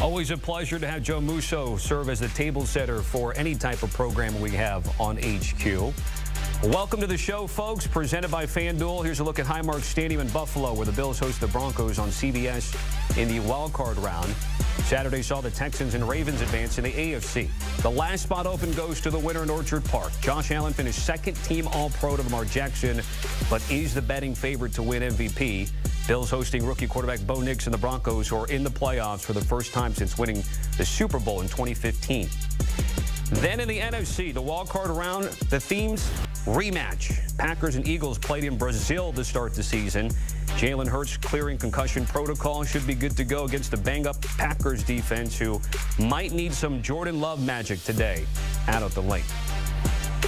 Always a pleasure to have Joe Musso serve as the table setter for any type of program we have on HQ. Welcome to the show, folks. Presented by FanDuel. Here's a look at Highmark Stadium in Buffalo, where the Bills host the Broncos on CBS in the wild card round. Saturday saw the Texans and Ravens advance in the AFC. The last spot open goes to the winner in Orchard Park. Josh Allen finished second team All-Pro to Lamar Jackson, but is the betting favorite to win MVP. Bills hosting rookie quarterback Bo Nix and the Broncos, who are in the playoffs for the first time since winning the Super Bowl in 2015. Then in the NFC, the wild card round, the themes rematch. Packers and Eagles played in Brazil to start the season. Jalen Hurts clearing concussion protocol, should be good to go against the banged-up Packers defense, who might need some Jordan Love magic today out of the link.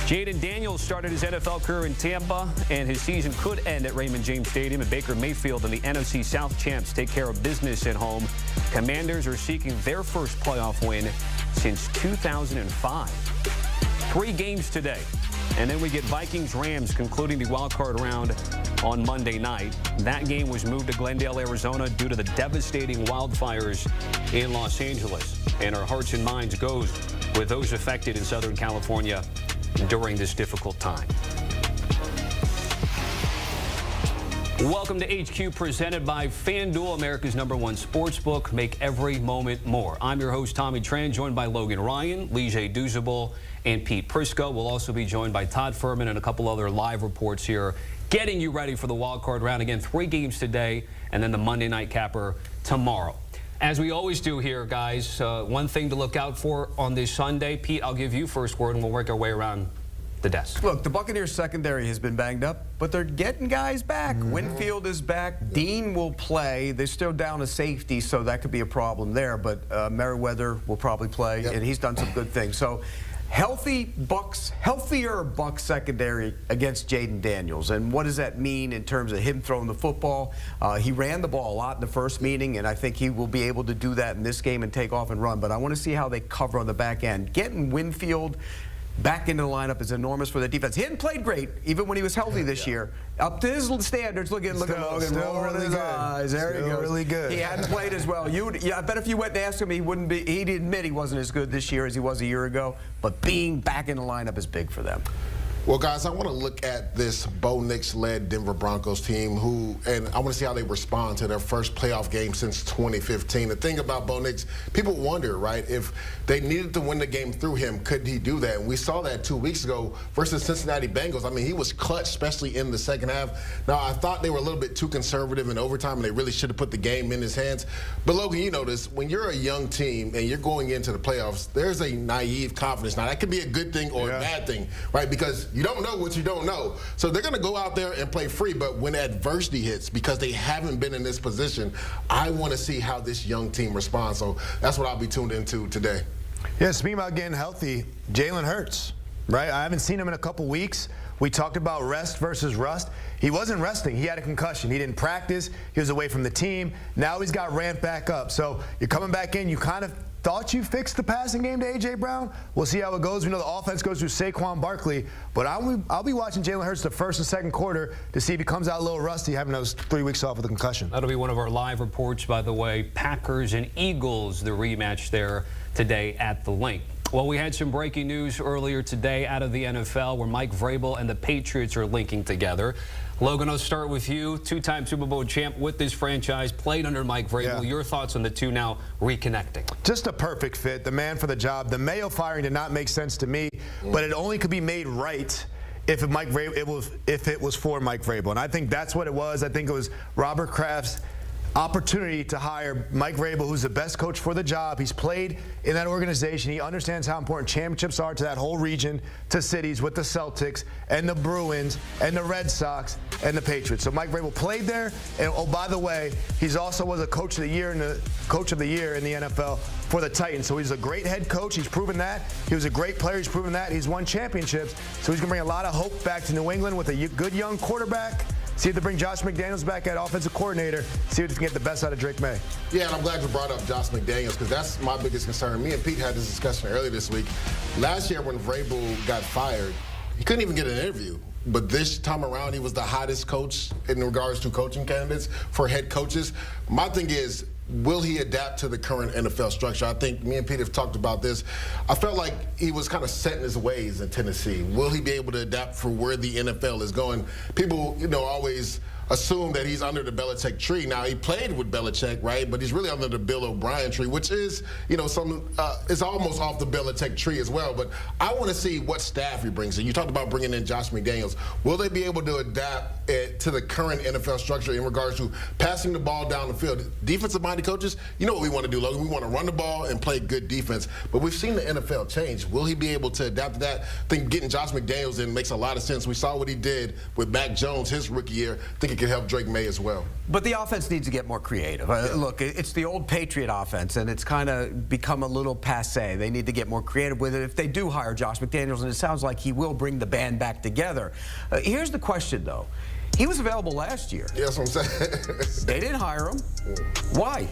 Jaden Daniels started his NFL career in Tampa, and his season could end at Raymond James Stadium. And Baker Mayfield and the NFC South champs take care of business at home. Commanders are seeking their first playoff win since 2005. 3 games today. And then we get Vikings-Rams concluding the wild card round on Monday night. That game was moved to Glendale, Arizona due to the devastating wildfires in Los Angeles. And our hearts and minds goes with those affected in Southern California during this difficult time. Welcome to HQ, presented by FanDuel, America's #1 sportsbook. Make every moment more. I'm your host, Tommy Tran, joined by Logan Ryan, Lige Duzable, and Pete Prisco. We'll also be joined by Todd Furman and a couple other live reports here, getting you ready for the wild card round. Again, 3 games today, and then the Monday night capper tomorrow. As we always do here, guys, one thing to look out for on this Sunday. Pete, I'll give you first word, and we'll work our way around the desk. Look, the Buccaneers secondary has been banged up, but they're getting guys back. Winfield is back. Dean will play. They're still down to safety, so that could be a problem there. But Merriweather will probably play, and he's done some good things. So healthier Bucs secondary against Jaden Daniels. And what does that mean in terms of him throwing the football? He ran the ball a lot in the first meeting, and I think he will be able to do that in this game and take off and run. But I want to see how they cover on the back end. Getting Winfield back into the lineup is enormous for the defense. He hadn't played great, even when he was healthy this year. Up to his standards, look at Logan, rolling his eyes. There he goes. Really good. He hadn't played as well. I bet if you went and asked him, he'd admit he wasn't as good this year as he was a year ago. But being back in the lineup is big for them. Well, guys, I want to look at this Bo Nix-led Denver Broncos team, and I want to see how they respond to their first playoff game since 2015. The thing about Bo Nix, people wonder, right, if they needed to win the game through him, could he do that? And we saw that 2 weeks ago versus Cincinnati Bengals. I mean, he was clutch, especially in the second half. Now, I thought they were a little bit too conservative in overtime, and they really should have put the game in his hands. But, Logan, you know this. When you're a young team and you're going into the playoffs, there's a naive confidence. Now, that could be a good thing or a bad thing, right, because you don't know what you don't know. So they're going to go out there and play free, but when adversity hits, because they haven't been in this position, I want to see how this young team responds. So that's what I'll be tuned into today. Yeah, speaking about getting healthy, Jalen Hurts, right? I haven't seen him in a couple weeks. We talked about rest versus rust. He wasn't resting. He had a concussion. He didn't practice. He was away from the team. Now he's got ramped back up. So you're coming back in. You kind of thought you fixed the passing game to A.J. Brown. We'll see how it goes. We know the offense goes through Saquon Barkley, but I'll be watching Jalen Hurts the first and second quarter to see if he comes out a little rusty, having those 3 weeks off with a concussion. That'll be one of our live reports, by the way. Packers and Eagles, the rematch there today at the link. Well, we had some breaking news earlier today out of the NFL where Mike Vrabel and the Patriots are linking together. Logan, I'll start with you. 2-time Super Bowl champ with this franchise, played under Mike Vrabel. Yeah. Your thoughts on the two now reconnecting? Just a perfect fit. The man for the job. The Mayo firing did not make sense to me, but it only could be made right if it was for Mike Vrabel. And I think that's what it was. I think it was Robert Kraft's opportunity to hire Mike Vrabel, who's the best coach for the job. He's played in that organization. He understands how important championships are to that whole region, to cities with the Celtics and the Bruins and the Red Sox and the Patriots. So Mike Vrabel played there, and oh, by the way, he's also was a coach of the year in the NFL for the Titans. So he's a great head coach. He's proven that. He was a great player. He's proven that. He's won championships. So he's going to bring a lot of hope back to New England with a good young quarterback. See if they bring Josh McDaniels back at offensive coordinator. See if they can get the best out of Drake May. Yeah, and I'm glad you brought up Josh McDaniels because that's my biggest concern. Me and Pete had this discussion earlier this week. Last year when Vrabel got fired, he couldn't even get an interview. But this time around, he was the hottest coach in regards to coaching candidates for head coaches. My thing is, will he adapt to the current NFL structure? I think me and Pete have talked about this. I felt like he was kind of set in his ways in Tennessee. Will he be able to adapt for where the NFL is going? People, always assume that he's under the Belichick tree. Now, he played with Belichick, right? But he's really under the Bill O'Brien tree, which is, it's almost off the Belichick tree as well. But I want to see what staff he brings in. You talked about bringing in Josh McDaniels. Will they be able to adapt to the current NFL structure in regards to passing the ball down the field? Defensive-minded coaches, you know what we want to do, Logan. We want to run the ball and play good defense. But we've seen the NFL change. Will he be able to adapt to that? I think getting Josh McDaniels in makes a lot of sense. We saw what he did with Mac Jones his rookie year. I think it could help Drake May as well. But the offense needs to get more creative. Look, it's the old Patriot offense, and it's kind of become a little passé. They need to get more creative with it. If they do hire Josh McDaniels, and it sounds like he will bring the band back together. Here's the question, though. He was available last year. Yeah, that's what I'm saying. They didn't hire him. Why?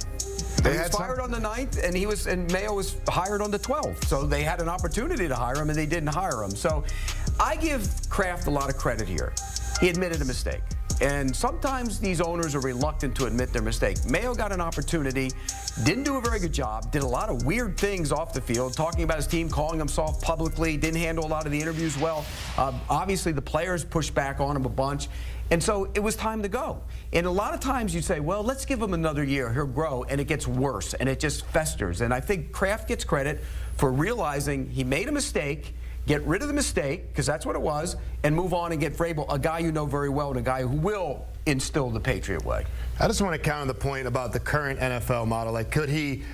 He was fired on the 9th, and Mayo was hired on the 12th. So they had an opportunity to hire him, and they didn't hire him. So I give Kraft a lot of credit here. He admitted a mistake. And sometimes these owners are reluctant to admit their mistake. Mayo got an opportunity, didn't do a very good job, did a lot of weird things off the field, talking about his team, calling him soft publicly, didn't handle a lot of the interviews well. Obviously, the players pushed back on him a bunch. And so it was time to go. And a lot of times you say, well, let's give him another year. He'll grow. And it gets worse. And it just festers. And I think Kraft gets credit for realizing he made a mistake, get rid of the mistake, because that's what it was, and move on and get Vrabel, a guy you know very well and a guy who will instill the Patriot way. I just want to counter the point about the current NFL model. Like, could he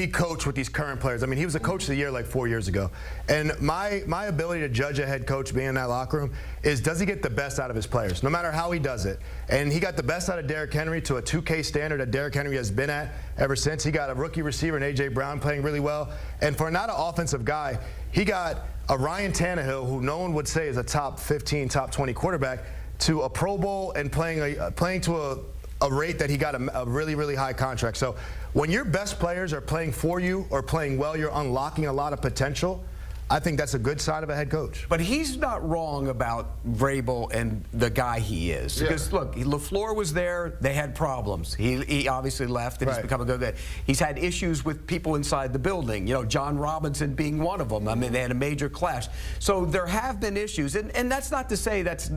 coach with these current players? I mean, he was a coach of the year like 4 years ago. And my ability to judge a head coach being in that locker room is, does he get the best out of his players, no matter how he does it? And he got the best out of Derrick Henry to a 2K standard that Derrick Henry has been at ever since. He got a rookie receiver in A.J. Brown playing really well. And for not an offensive guy, he got a Ryan Tannehill, who no one would say is a top 15, top 20 quarterback, to a Pro Bowl and playing to a rate that he got a really, really high contract. So when your best players are playing for you or playing well, you're unlocking a lot of potential. I think that's a good sign of a head coach. But he's not wrong about Vrabel and the guy he is. Because, look, LaFleur was there. They had problems. He obviously left, and he's become a good guy. He's had issues with people inside the building, John Robinson being one of them. I mean, they had a major clash. So there have been issues. And that's not to say that's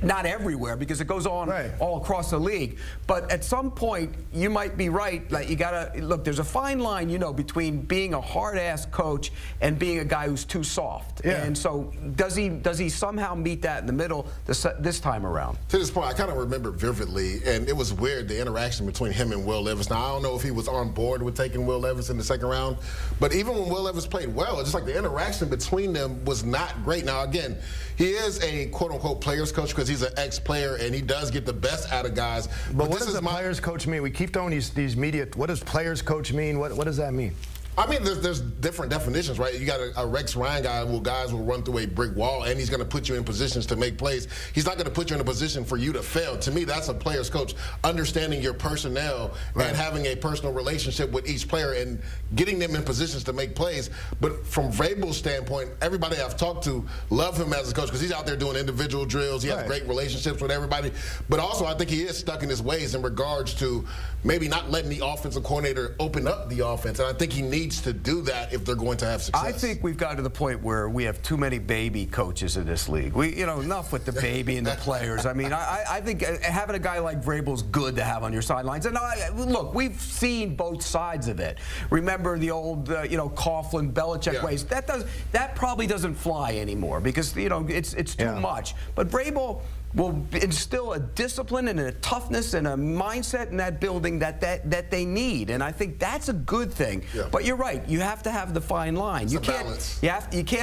not everywhere, because it goes on all across the league. But at some point, you might be right. Like, you got to, look, there's a fine line, between being a hard-ass coach and being a guy who's too soft. And so does he somehow meet that in the middle this time around? To this point, I kind of remember vividly, and it was weird, the interaction between him and Will Levis. Now, I don't know if he was on board with taking Will Levis in the second round, but even when Will Levis played well, it's just like the interaction between them was not great. Now, again, he is a quote-unquote players coach because he's an ex-player, and he does get the best out of guys. But what does the players coach mean? We keep throwing these media, what does players coach mean? What does that mean? I mean, there's different definitions, right? You got a Rex Ryan guy where guys will run through a brick wall, and he's going to put you in positions to make plays. He's not going to put you in a position for you to fail. To me, that's a player's coach, understanding your personnel and having a personal relationship with each player and getting them in positions to make plays. But from Vrabel's standpoint, everybody I've talked to love him as a coach because he's out there doing individual drills. He has great relationships with everybody. But also, I think he is stuck in his ways in regards to maybe not letting the offensive coordinator open up the offense. And I think he needs to do that if they're going to have success. I think we've got to the point where we have too many baby coaches in this league. Enough with the baby and the players. I mean, I think having a guy like Vrabel is good to have on your sidelines. And look, we've seen both sides of it. Remember the old, Coughlin, Belichick ways. That probably doesn't fly anymore because it's too much. But Vrabel will instill a discipline and a toughness and a mindset in that building that they need, and I think that's a good thing. But you're right; you have to have the fine line. You can't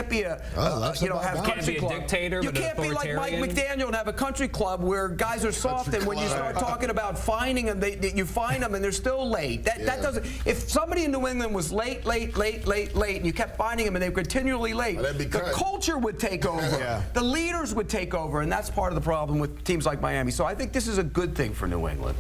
be a have country club. Dictator. You can't be like Mike McDaniel and have a country club where guys are soft, and when you start talking about fining them, you fine them and they're still late. That doesn't. If somebody in New England was late, and you kept fining them and they were continually late, the culture would take over. The leaders would take over, and that's part of the problem with teams like Miami. So I think this is a good thing for New England.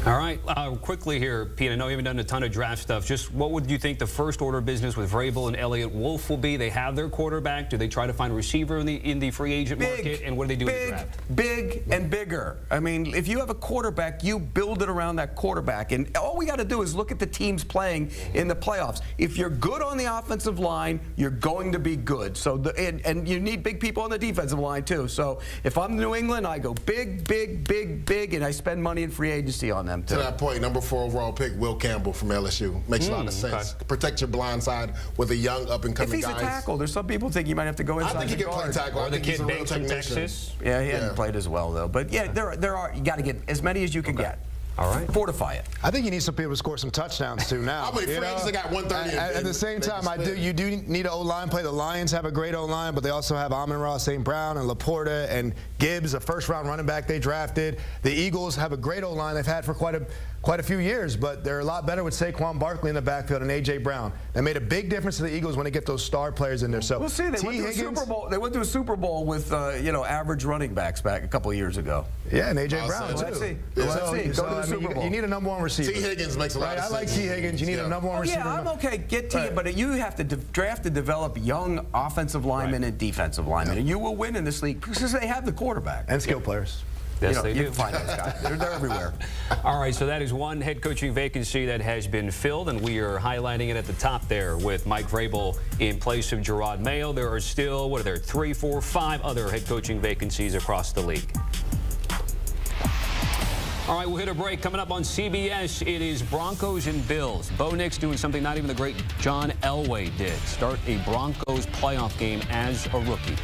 All right, quickly here, Pete, I know you haven't done a ton of draft stuff. Just what would you think the first order of business with Vrabel and Elliott Wolf will be? They have their quarterback. Do they try to find a receiver in the free agent market? And what do they do in the draft? Big and bigger. I mean, if you have a quarterback, you build it around that quarterback. And all we got to do is look at the teams playing in the playoffs. If you're good on the offensive line, you're going to be good. So and you need big people on the defensive line too. So if I'm New England, I go big, big, big, big, and I spend money in free agency on them too. To that point, number 4 overall pick, Will Campbell from LSU. Makes a lot of sense. Okay. Protect your blind side with a young up-and-coming guy. If he's a tackle, there's some people think you might have to go inside. I think he can play tackle. Or the kid Banks from Texas. Yeah, he hasn't played as well though. But yeah, there are. You got to get as many as you can get. All right. Fortify it. I think you need some people to score some touchdowns too now. How many friends they got 130? At the same time, you do need an O-line play. The Lions have a great O-line, but they also have Amon-Ra St. Brown and Laporta and Gibbs, a first-round running back they drafted. The Eagles have a great O-line they've had for quite a few years, but they're a lot better with Saquon Barkley in the backfield and A.J. Brown. That made a big difference to the Eagles when they get those star players in there. So we'll see. They went to a Super Bowl. They went to a Super Bowl with average running backs back a couple of years ago. Yeah, and A.J. Brown too. Let's see. Let's see. Go to the Super Bowl. You need a number 1 receiver. T. Higgins makes a lot of sense. I like T. Higgins. You need a number 1 receiver. Yeah, I'm okay. Get T. But you have to draft and develop young offensive linemen and defensive linemen, and you will win in this league because they have the quarterback and skill players. Yes, they do. You can find those guys. They're everywhere. All right, so that is one head coaching vacancy that has been filled, and we are highlighting it at the top there with Mike Vrabel in place of Gerard Mayo. There are still, 3, 4, 5 other head coaching vacancies across the league. All right, we'll hit a break. Coming up on CBS, it is Broncos and Bills. Bo Nix doing something not even the great John Elway did. Start a Broncos playoff game as a rookie.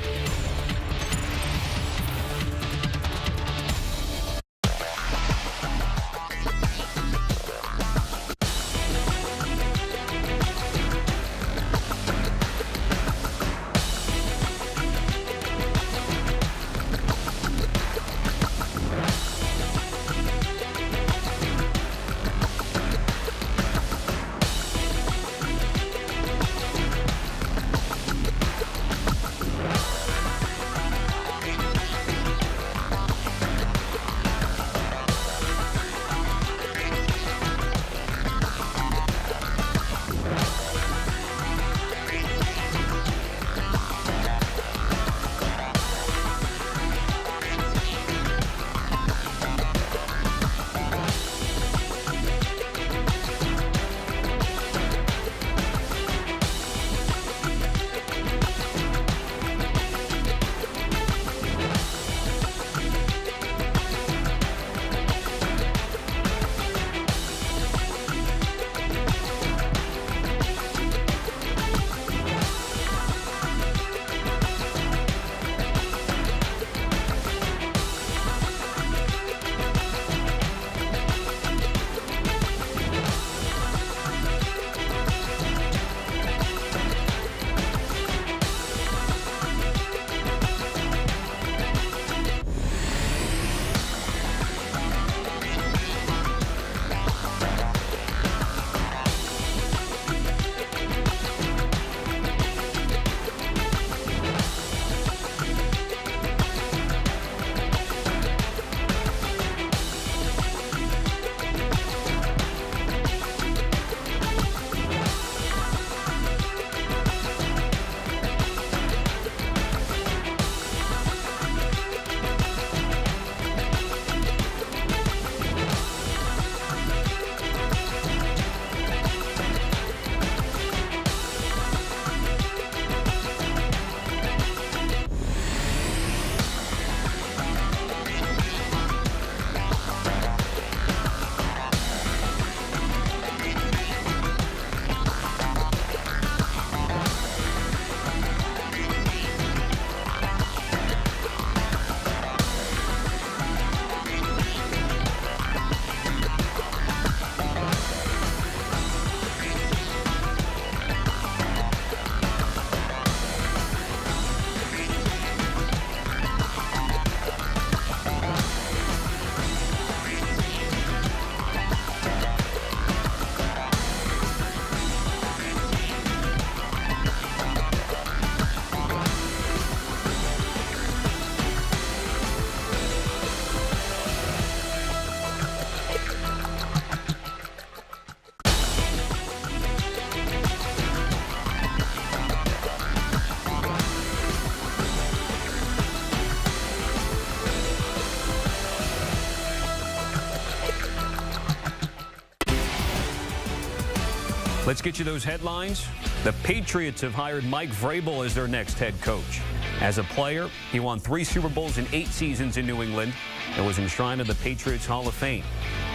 Let's get you those headlines. The Patriots have hired Mike Vrabel as their next head coach. As a player, he won 3 Super Bowls in 8 seasons in New England and was enshrined in the Patriots Hall of Fame.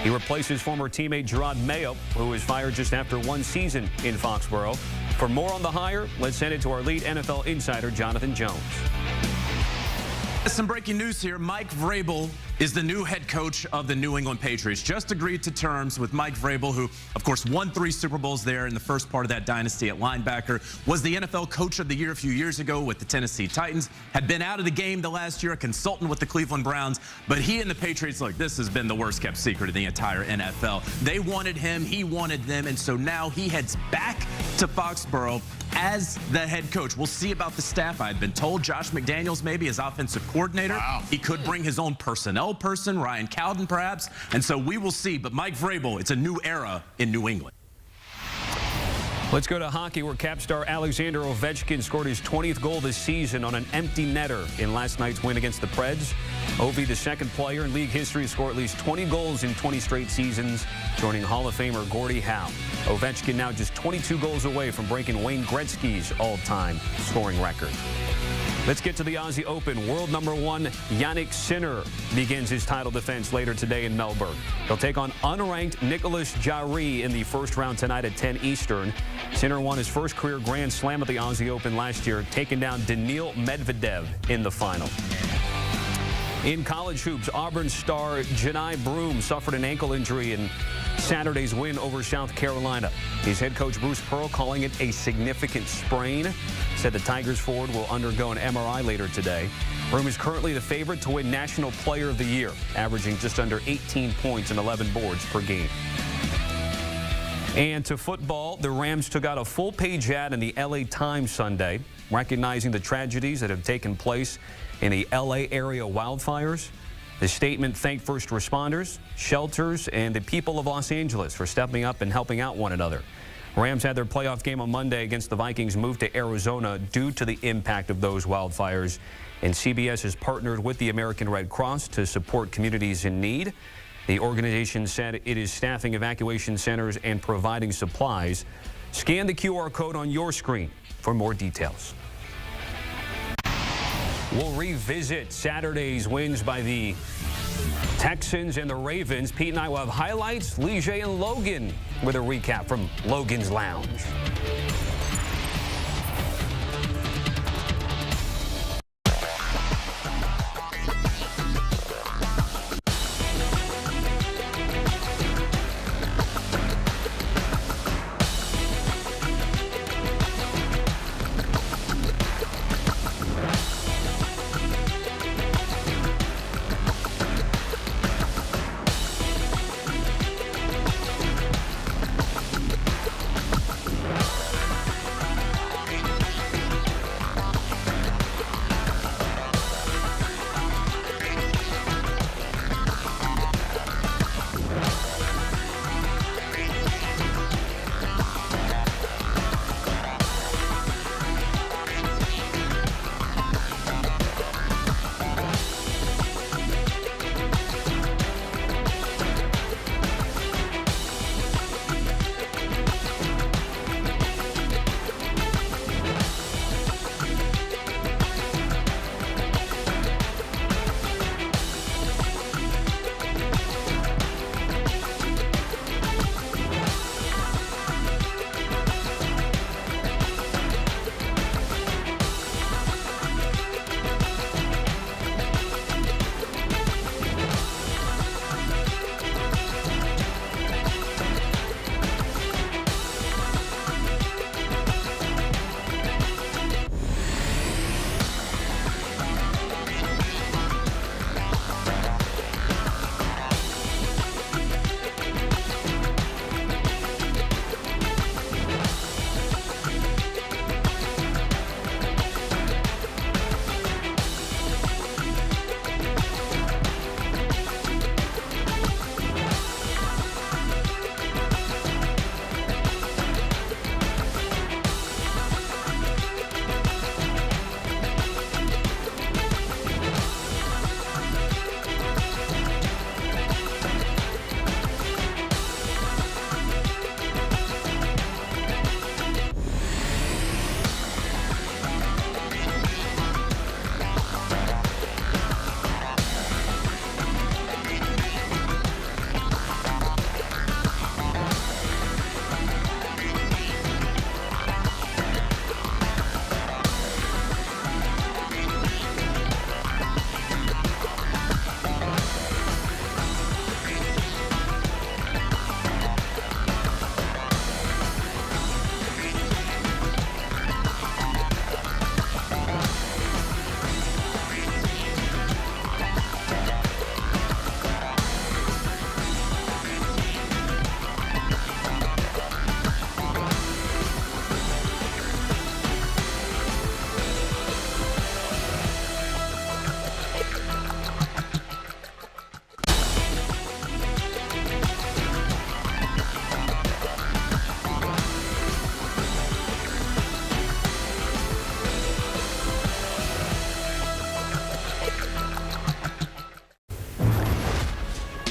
He replaces former teammate Gerard Mayo, who was fired just after 1 season in Foxborough. For more on the hire, let's send it to our lead NFL insider, Jonathan Jones. Some breaking news here. Mike Vrabel is the new head coach of the New England Patriots. Just agreed to terms with Mike Vrabel, who, of course, won 3 Super Bowls there in the first part of that dynasty at linebacker. Was the NFL Coach of the Year a few years ago with the Tennessee Titans. Had been out of the game the last year, a consultant with the Cleveland Browns. But he and the Patriots, look, this has been the worst kept secret of the entire NFL. They wanted him, he wanted them, and so now he heads back to Foxborough as the head coach. We'll see about the staff. I've been told Josh McDaniels maybe as offensive coordinator. Wow. He could bring his own personnel person, Ryan Cowden perhaps. And so we will see. But Mike Vrabel, it's a new era in New England. Let's go to hockey, where Cap star Alexander Ovechkin scored his 20th goal this season on an empty netter in last night's win against the Preds. Ovi, the second player in league history to score at least 20 goals in 20 straight seasons, joining Hall of Famer Gordie Howe. Ovechkin now just 22 goals away from breaking Wayne Gretzky's all-time scoring record. Let's get to the Aussie Open. World number 1 Yannick Sinner begins his title defense later today in Melbourne. He'll take on unranked Nicolas Jarry in the first round tonight at 10 Eastern. Sinner won his first career Grand Slam at the Aussie Open last year, taking down Daniil Medvedev in the final. In college hoops, Auburn star Janai Broom suffered an ankle injury in Saturday's win over South Carolina. His head coach Bruce Pearl calling it a significant sprain. Said the Tigers forward will undergo an MRI later today. Broom is currently the favorite to win National Player of the Year, averaging just under 18 points and 11 boards per game. And to football, the Rams took out a full-page ad in the LA Times Sunday, recognizing the tragedies that have taken place in the LA area wildfires. The statement thanked first responders, shelters, and the people of Los Angeles for stepping up and helping out one another. Rams had their playoff game on Monday against the Vikings moved to Arizona due to the impact of those wildfires. And CBS has partnered with the American Red Cross to support communities in need. The organization said it is staffing evacuation centers and providing supplies. Scan the QR code on your screen for more details. We'll revisit Saturday's wins by the Texans and the Ravens. Pete and I will have highlights. Lige and Logan with a recap from Logan's Lounge.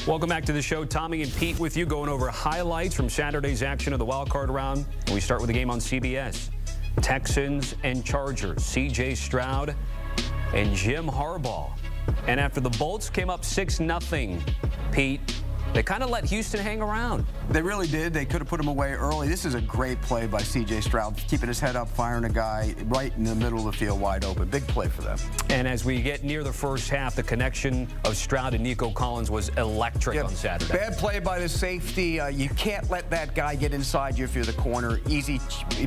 Welcome back to the show. Tommy and Pete with you, going over highlights from Saturday's action of the wild card round. And we start with the game on CBS. Texans and Chargers. C.J. Stroud and Jim Harbaugh. And after the Bolts came up 6-0, Pete, they kind of let Houston hang around. They really did. They could have put him away early. This is a great play by C.J. Stroud, keeping his head up, firing a guy right in the middle of the field wide open. Big play for them. And as we get near the first half, the connection of Stroud and Nico Collins was electric on Saturday. Bad play by the safety. You can't let that guy get inside you if you're the corner. Easy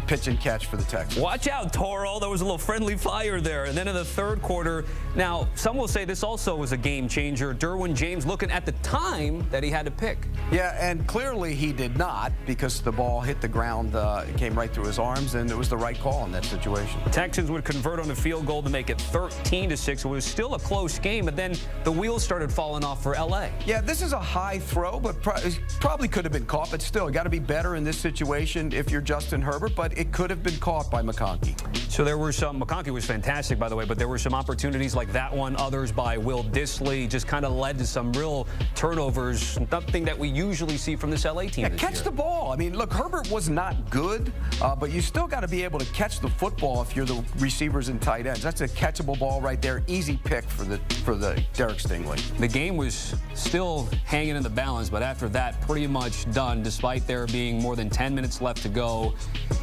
pitch and catch for the Texans. Watch out, Toro. There was a little friendly fire there. And then in the third quarter, now, some will say this also was a game changer. Derwin James looking at the time that he had to pick. Yeah, and clearly he did not, because the ball hit the ground, it came right through his arms, and it was the right call in that situation. Texans would convert on a field goal to make it 13-6. It was still a close game, but then the wheels started falling off for L.A. Yeah, this is a high throw, but probably could have been caught, but still, got to be better in this situation if you're Justin Herbert, but it could have been caught by McConkey. So there were some, McConkey was fantastic, by the way, but there were some opportunities like that one, others by Will Dissly, just kind of led to some real turnovers, nothing that we usually see from this L.A. team this catch year. The ball. I mean, look, Herbert was not good, but you still got to be able to catch the football if you're the receivers and tight ends. That's a catchable ball right there. Easy pick for the Derek Stingley. The game was still hanging in the balance, but after that, pretty much done, despite there being more than 10 minutes left to go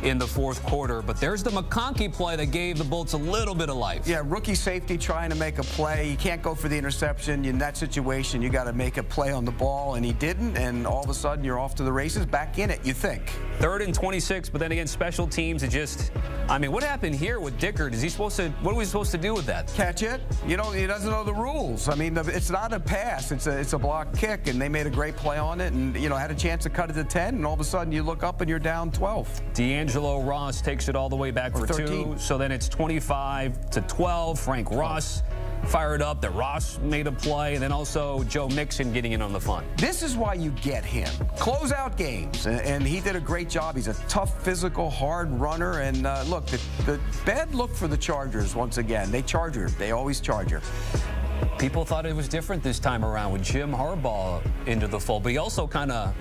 in the fourth quarter. But there's the McConkey play that gave the Bolts a little bit of life. Yeah, rookie safety trying to make a play. You can't go for the interception. In that situation, you got to make a play on the ball, and he didn't, and all of a sudden you're off to the races, back in it, you think. 3rd and 26, but then again, special teams, it just, I mean, what happened here with Dickert? Is he supposed to, what are we supposed to do with that? Catch it. You know, he doesn't know the rules. I mean, it's not a pass. It's a block kick, and they made a great play on it, and, you know, had a chance to cut it to 10, and all of a sudden you look up and you're down 12. D'Angelo Ross takes it all the way back for 13. 2, so then it's 25-12. Frank Ross fired up that Ross made a play, and then also Joe Mixon getting in on the fun. This is why you get him. Close out games, and he did a great job. He's a tough, physical, hard runner, and look, the bad look for the Chargers once again. They charge her. They always charge her. People thought it was different this time around with Jim Harbaugh into the fold, but he also kind of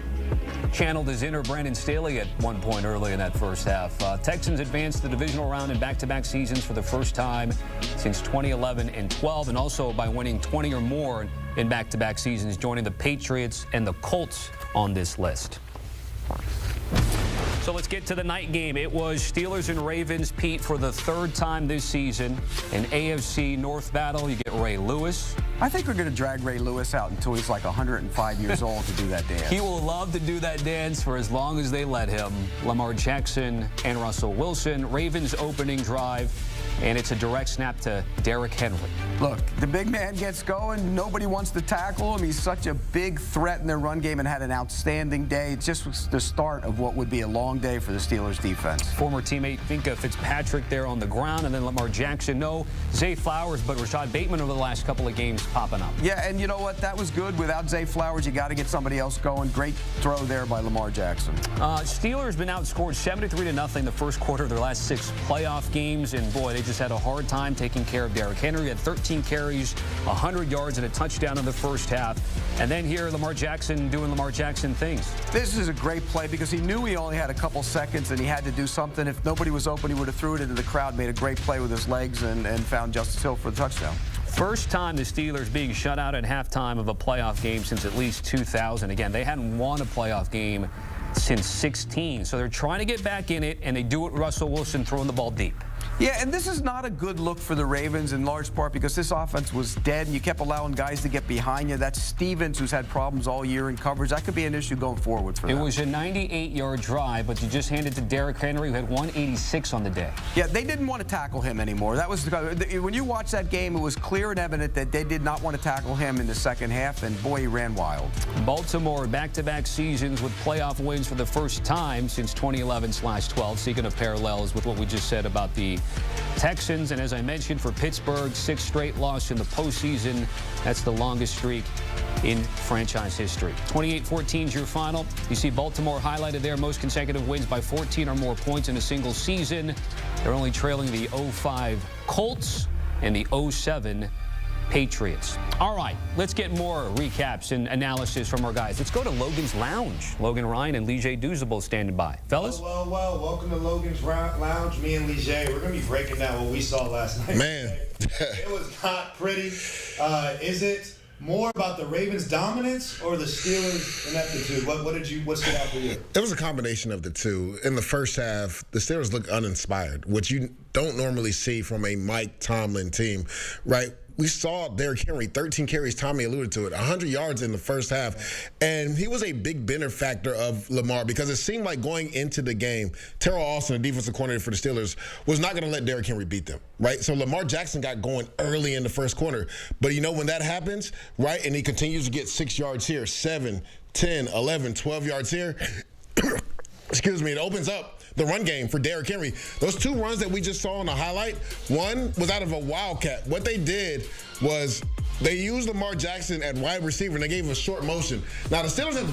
channeled his inner Brandon Staley at one point early in that first half. Texans advanced the divisional round in back-to-back seasons for the first time since 2011 and 12, and also by winning 20 or more in back-to-back seasons, joining the Patriots and the Colts on this list. So let's get to the night game. It was Steelers and Ravens, Pete, for the 3rd time this season. An AFC North battle. You get Ray Lewis. I think we're going to drag Ray Lewis out until he's like 105 years old to do that dance. He will love to do that dance for as long as they let him. Lamar Jackson and Russell Wilson. Ravens opening drive. And it's a direct snap to Derrick Henry. Look, the big man gets going. Nobody wants to tackle him. He's such a big threat in their run game and had an outstanding day. It just was the start of what would be a long day for the Steelers defense. Former teammate Finka Fitzpatrick there on the ground, and then Lamar Jackson. No Zay Flowers, but Rashad Bateman over the last couple of games popping up. Yeah, and you know what? That was good. Without Zay Flowers, you got to get somebody else going. Great throw there by Lamar Jackson. Steelers been outscored 73-0 the first quarter of their last 6 playoff games, and boy, they just had a hard time taking care of Derrick Henry. He had 13 carries, 100 yards, and a touchdown in the first half. And then here, Lamar Jackson doing Lamar Jackson things. This is a great play because he knew he only had a couple seconds and he had to do something. If nobody was open, he would have threw it into the crowd, made a great play with his legs, and found Justice Hill for the touchdown. First time the Steelers being shut out at halftime of a playoff game since at least 2000. Again, they hadn't won a playoff game since 16. So they're trying to get back in it, and they do it with Russell Wilson throwing the ball deep. Yeah, and this is not a good look for the Ravens in large part because this offense was dead and you kept allowing guys to get behind you. That's Stevens, who's had problems all year in coverage. That could be an issue going forward for them. It was a 98-yard drive, but you just handed to Derrick Henry, who had 186 on the day. Yeah, they didn't want to tackle him anymore. That was when you watch that game, it was clear and evident that they did not want to tackle him in the second half, and boy, he ran wild. Baltimore back-to-back seasons with playoff wins for the first time since 2011/12. Speaking of parallels with what we just said about the Texans, and as I mentioned, for Pittsburgh, 6th straight loss in the postseason. That's the longest streak in franchise history. 28-14 is your final. You see Baltimore highlighted there, most consecutive wins by 14 or more points in a single season. They're only trailing the 05 Colts and the 07 Patriots. All right, let's get more recaps and analysis from our guys. Let's go to Logan's Lounge. Logan Ryan and Lee J. Doozable standing by. Fellas? Well, welcome to Logan's Lounge. Me and Lee J. We're going to be breaking down what we saw last night. Man. It was not pretty. Is it more about the Ravens' dominance or the Steelers' ineptitude? What stood out for you? It was a combination of the two. In the first half, the Steelers looked uninspired, which you don't normally see from a Mike Tomlin team, right? We saw Derrick Henry, 13 carries, Tommy alluded to it, 100 yards in the first half. And he was a big benefactor of Lamar because it seemed like going into the game, Terrell Austin, the defensive coordinator for the Steelers, was not going to let Derrick Henry beat them, right? So Lamar Jackson got going early in the first quarter. But you know when that happens, right, and he continues to get 6 yards here, 7, 10, 11, 12 yards here, excuse me, it opens up the run game for Derrick Henry. Those two runs that we just saw on the highlight, one was out of a wildcat. What they did was they used Lamar Jackson at wide receiver, and they gave him a short motion. Now, the Steelers have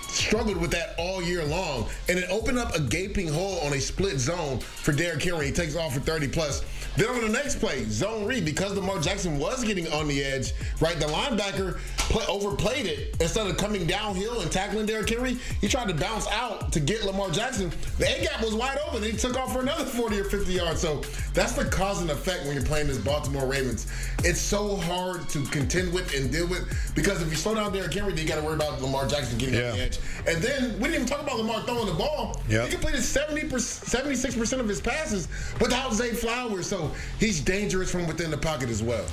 struggled with that all year long, and it opened up a gaping hole on a split zone for Derrick Henry. He takes off for 30-plus. Then on the next play, zone read, because Lamar Jackson was getting on the edge, right, the linebacker overplayed it. Instead of coming downhill and tackling Derrick Henry, he tried to bounce out to get Lamar Jackson. The A-gap was wide open, and he took off for another 40 or 50 yards. So that's the cause and effect when you're playing this Baltimore Ravens. It's so hard to contend with and deal with because if you slow down Derrick Henry, then you got to worry about Lamar Jackson getting on the edge. And then we didn't even talk about Lamar throwing the ball. He completed 76% of his passes without Zay Flowers. So he's dangerous from within the pocket as well.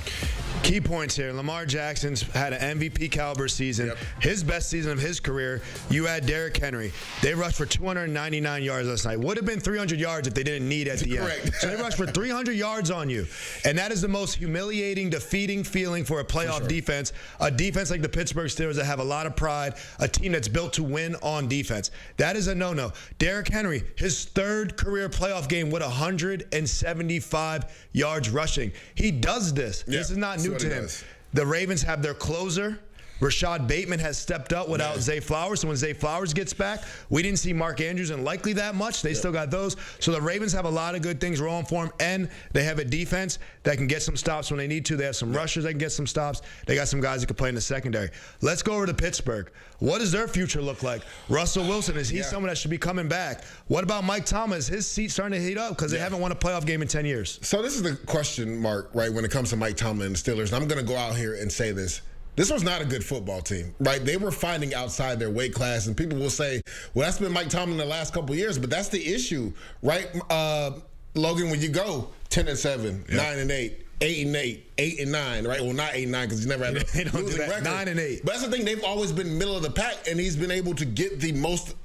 Key points here. Lamar Jackson's had an MVP caliber season. His best season of his career. You add Derrick Henry. They rushed for 299 yards last night. Would have been 300 yards if they didn't need at the end. So they rushed for 300 yards on you. And that is the most humiliating, defeating feeling for a playoff defense. A defense like the Pittsburgh Steelers that have a lot of pride. A team that's built to win on defense. That is a no-no. Derrick Henry, his third career playoff game with 175 yards rushing. He does this. This is not new to him. The Ravens have their closer. Rashad Bateman has stepped up without Zay Flowers. So when Zay Flowers gets back, we didn't see Mark Andrews and likely that much. They still got those. So the Ravens have a lot of good things rolling for them, and they have a defense that can get some stops when they need to. They have some rushers that can get some stops. They got some guys that can play in the secondary. Let's go over to Pittsburgh. What does their future look like? Russell Wilson, is he someone that should be coming back? What about Mike Thomas? His seat's starting to heat up because they haven't won a playoff game in 10 years. So this is the question mark, right, when it comes to Mike Tomlin and the Steelers. And I'm going to go out here and say this. This was not a good football team, right? They were fighting outside their weight class, and people will say, well, that's been Mike Tomlin the last couple of years, but that's the issue, right? Logan, when you go 10-7, 9-8, 8-8, 8-9, right? Well, not 8-9 because he's never had a losing record. 9-8. But that's the thing; they've always been middle of the pack, and he's been able to get the most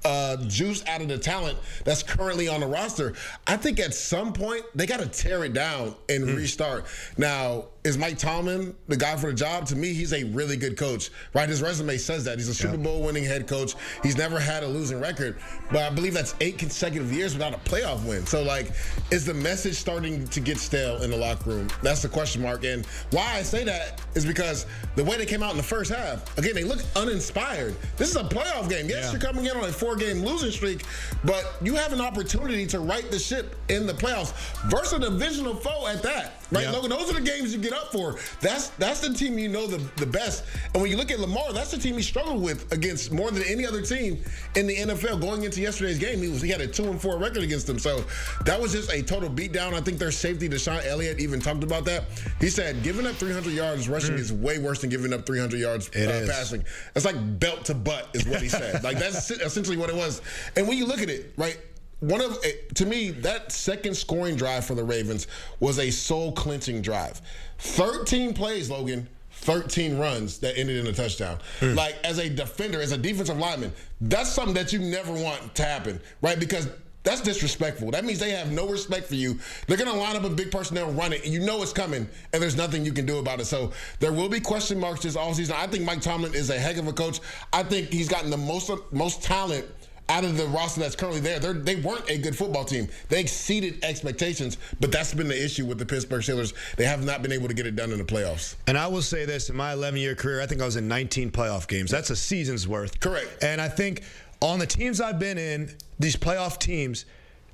juice out of the talent that's currently on the roster. I think at some point they got to tear it down and restart. Now, is Mike Tomlin the guy for the job? To me, he's a really good coach, right? His resume says that. He's a Super Bowl winning head coach. He's never had a losing record, but I believe that's 8 consecutive years without a playoff win. So, like, is the message starting to get stale in the locker room? That's the question mark. And why I say that is because the way they came out in the first half, again, they look uninspired. This is a playoff game. Yes, you're coming in on a 4-game losing streak, but you have an opportunity to right the ship in the playoffs versus a divisional foe at that. Right, Logan, those are the games you get up for. That's the team you know the best. And when you look at Lamar, that's the team he struggled with against more than any other team in the NFL. Going into yesterday's game, he had a 2-4 record against them. So that was just a total beatdown. I think their safety, Deshaun Elliott, even talked about that. He said giving up 300 yards rushing is way worse than giving up 300 yards passing. It's like belt to butt is what he said. Like, that's essentially what it was. And when you look at it, right, to me, that second scoring drive for the Ravens was a soul-clenching drive. 13 plays, Logan, 13 runs that ended in a touchdown. Like, as a defender, as a defensive lineman, that's something that you never want to happen, right? Because that's disrespectful. That means they have no respect for you. They're going to line up a big personnel, run it, and you know it's coming, and there's nothing you can do about it. So there will be question marks this offseason. I think Mike Tomlin is a heck of a coach. I think he's gotten the most talent out of the roster that's currently there. They weren't a good football team. They exceeded expectations, but that's been the issue with the Pittsburgh Steelers. They have not been able to get it done in the playoffs. And I will say this, in my 11-year career, I think I was in 19 playoff games. That's a season's worth. Correct. And I think on the teams I've been in, these playoff teams,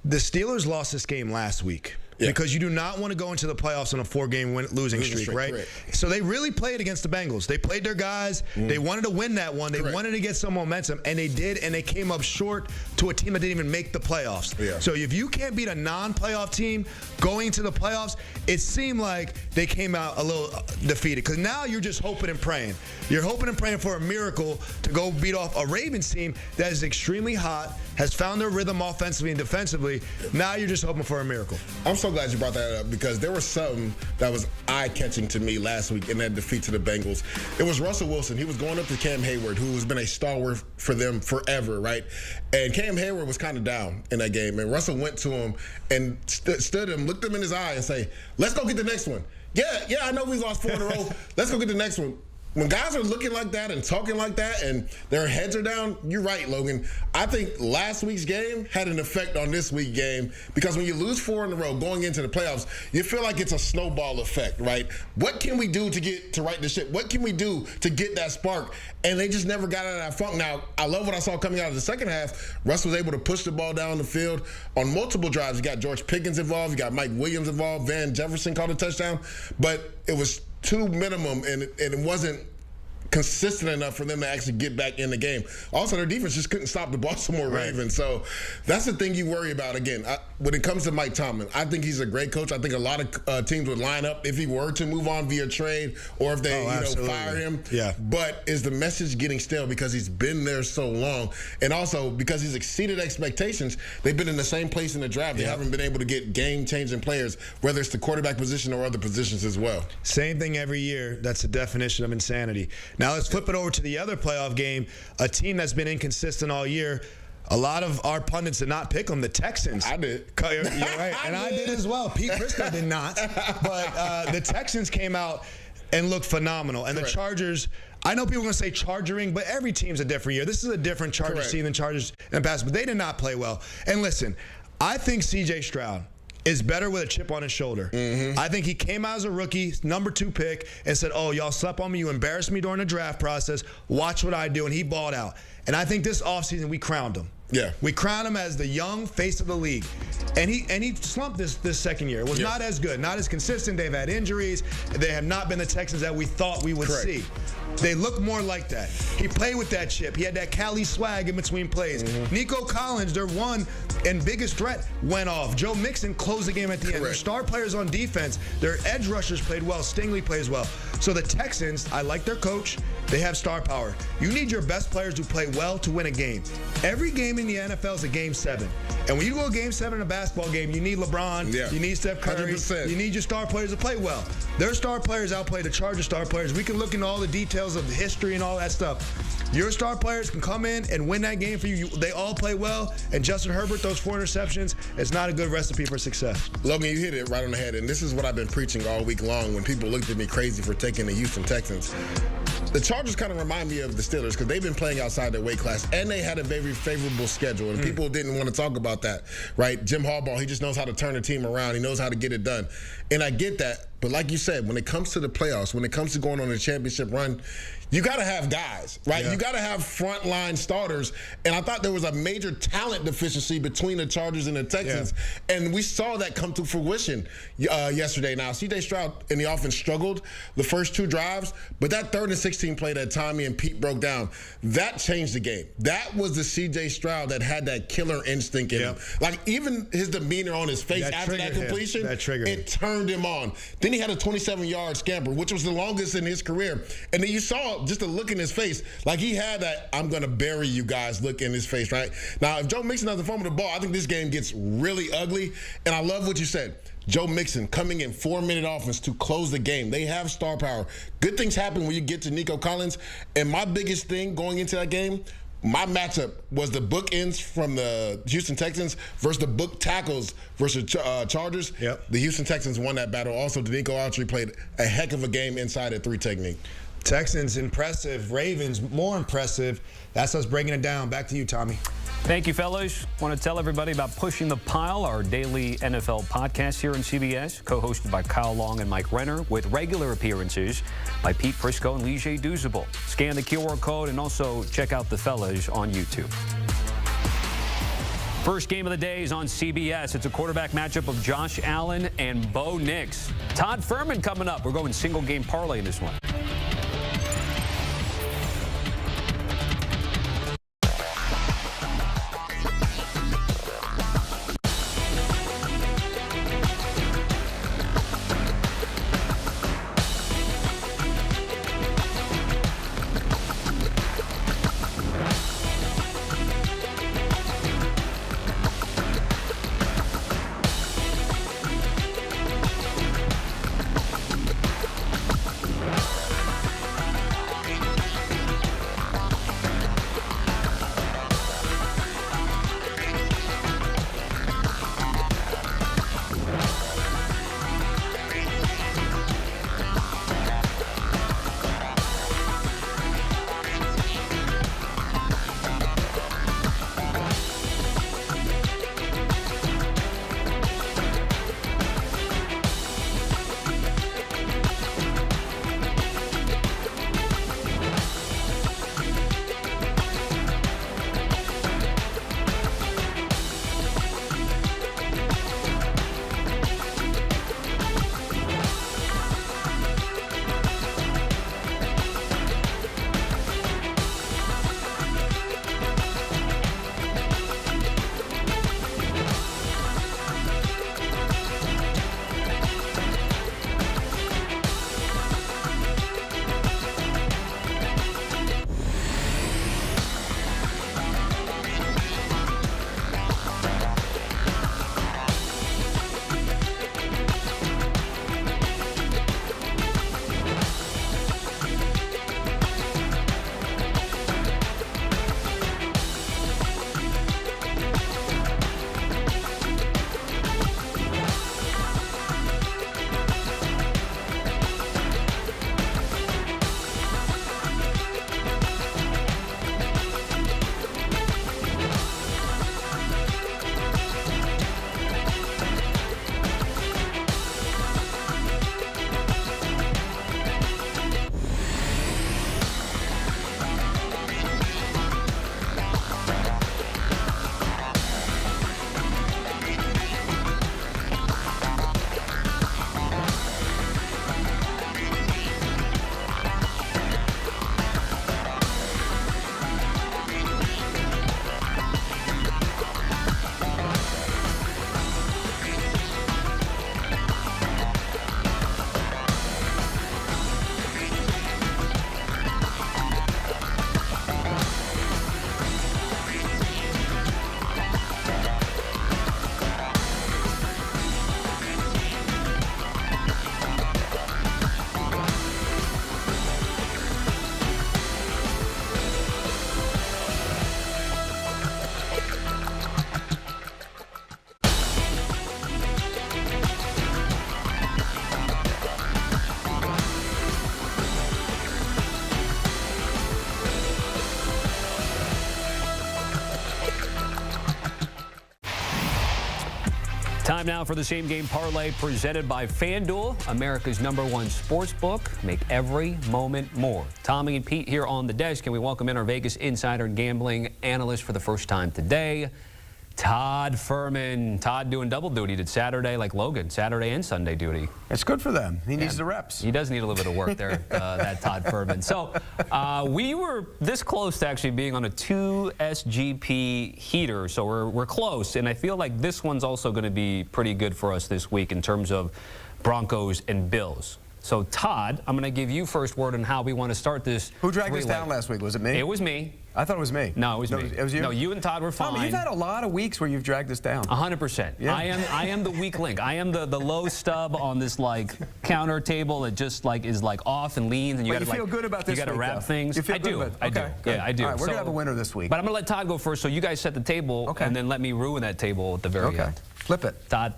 the Steelers lost this game last week. because you do not want to go into the playoffs on a 4-game losing streak, right? Correct. So they really played against the Bengals. They played their guys. They wanted to win that one. They wanted to get some momentum, and they did, and they came up short to a team that didn't even make the playoffs. Yeah. So if you can't beat a non-playoff team going to the playoffs, it seemed like they came out a little defeated, because now you're just hoping and praying. You're hoping and praying for a miracle to go beat off a Ravens team that is extremely hot, has found their rhythm offensively and defensively. Now you're just hoping for a miracle. I'm so glad you brought that up, because there was something that was eye-catching to me last week in that defeat to the Bengals. It was Russell Wilson. He was going up to Cam Hayward, who has been a stalwart for them forever, right? And Cam Hayward was kind of down in that game, and Russell went to him and stood him, looked him in his eye and say, let's go get the next one. Yeah, I know we lost 4 in a row. Let's go get the next one. When guys are looking like that and talking like that and their heads are down, you're right, Logan. I think last week's game had an effect on this week's game, because when you lose 4 in a row going into the playoffs, you feel like it's a snowball effect, right? What can we do to right the ship? What can we do to get that spark? And they just never got out of that funk. Now, I love what I saw coming out of the second half. Russ was able to push the ball down the field on multiple drives. You got George Pickens involved. You got Mike Williams involved. Van Jefferson caught a touchdown. But it was 2 minimum, and it wasn't consistent enough for them to actually get back in the game. Also, their defense just couldn't stop the Baltimore Ravens. So that's the thing you worry about. Again, when it comes to Mike Tomlin, I think he's a great coach. I think a lot of teams would line up if he were to move on via trade, or if they fire him. Yeah. But is the message getting stale because he's been there so long? And also because he's exceeded expectations, they've been in the same place in the draft. They haven't been able to get game-changing players, whether it's the quarterback position or other positions as well. Same thing every year. That's the definition of insanity. Now let's flip it over to the other playoff game, a team that's been inconsistent all year. A lot of our pundits did not pick them, the Texans. I did. You're right. And I did as well. Pete Briscoe did not. But the Texans came out and looked phenomenal. And the Chargers, I know people are going to say chargering, but every team's a different year. This is a different Chargers team than Chargers in the past, but they did not play well. And listen, I think C.J. Stroud is better with a chip on his shoulder. I think he came out as a rookie, number 2 pick, and said, oh, y'all slept on me. You embarrassed me during the draft process. Watch what I do. And he balled out. And I think this offseason we crowned him. Yeah. We crowned him as the young face of the league. And he slumped this second year. It was not as good, not as consistent. They've had injuries. They have not been the Texans that we thought we would see. They look more like that. He played with that chip. He had that Cali swag in between plays. Nico Collins, their one and biggest threat, went off. Joe Mixon closed the game at the end. Their star players on defense, their edge rushers played well. Stingley plays well. So the Texans, I like their coach. They have star power. You need your best players to play well to win a game. Every game in the NFL is a game 7. And when you go game 7 in a basketball game, you need LeBron, you need Steph Curry, 100%. you need your star players to play well. Their star players outplay the Chargers star players. We can look into all the details of the history and all that stuff. Your star players can come in and win that game for you. They all play well, and Justin Herbert, those 4 interceptions, it's not a good recipe for success. Logan, you hit it right on the head, and this is what I've been preaching all week long when people looked at me crazy for taking the Houston Texans. The Chargers kind of remind me of the Steelers because they've been playing outside their weight class, and they had a very favorable schedule, and people didn't want to talk about that, right? Jim Harbaugh, he just knows how to turn the team around. He knows how to get it done, and I get that. But like you said, when it comes to the playoffs, when it comes to going on a championship run, you got to have guys, right? You got to have frontline starters. And I thought there was a major talent deficiency between the Chargers and the Texans. And we saw that come to fruition yesterday. Now, C.J. Stroud in the offense struggled the first 2 drives, but that 3rd and 16 play that Tommy and Pete broke down, that changed the game. That was the C.J. Stroud that had that killer instinct in him. Like, even his demeanor on his face after that completion, it turned him on. Then he had a 27-yard scamper, which was the longest in his career. And then you saw just the look in his face, like he had that "I'm gonna bury you guys" look in his face, right? Now, if Joe Mixon doesn't fumble the ball, I think this game gets really ugly. And I love what you said. Joe Mixon coming in 4-minute offense to close the game. They have star power. Good things happen when you get to Nico Collins. And my biggest thing going into that game, my matchup was the bookends from the Houston Texans versus the book tackles versus Chargers. The Houston Texans won that battle. Also, Danico Autry played a heck of a game inside at 3 technique. Texans, impressive. Ravens, more impressive. That's us breaking it down. Back to you, Tommy. Thank you, fellas. Want to tell everybody about Pushing the Pile, our daily NFL podcast here on CBS, co-hosted by Kyle Long and Mike Renner, with regular appearances by Pete Prisco and Lige Douzable. Scan the QR code and also check out the fellas on YouTube. First game of the day is on CBS. It's a quarterback matchup of Josh Allen and Bo Nix. Todd Furman coming up. We're going single game parlay in this one. Time now for the same game parlay presented by FanDuel, America's #1 sports book. Make every moment more. Tommy and Pete here on the desk, and we welcome in our Vegas insider and gambling analyst for the first time today, Todd Furman. Todd doing double duty. Did Saturday like Logan, Saturday and Sunday duty. It's good for them. He needs the reps. He does need a little bit of work there, that Todd Furman. So we were this close to actually being on a 2 SGP heater, so we're close. And I feel like this one's also going to be pretty good for us this week in terms of Broncos and Bills. So Todd, I'm going to give you first word on how we want to start this. Who dragged us down last week? Was it me? It was me. I thought it was me. No, it was me. It was you? No, you and Todd were fine. Tommy, you've had a lot of weeks where you've dragged us down. 100%. Yeah. I am the weak link. I am the low stub on this like counter table that just like is like off and leans, and you got to feel good about this. You got to wrap things. You feel good about it? Okay, good. Yeah, I do. All right, we're gonna have a winner this week. But I'm gonna let Todd go first, so you guys set the table, and then let me ruin that table at the very end. Flip it, Todd.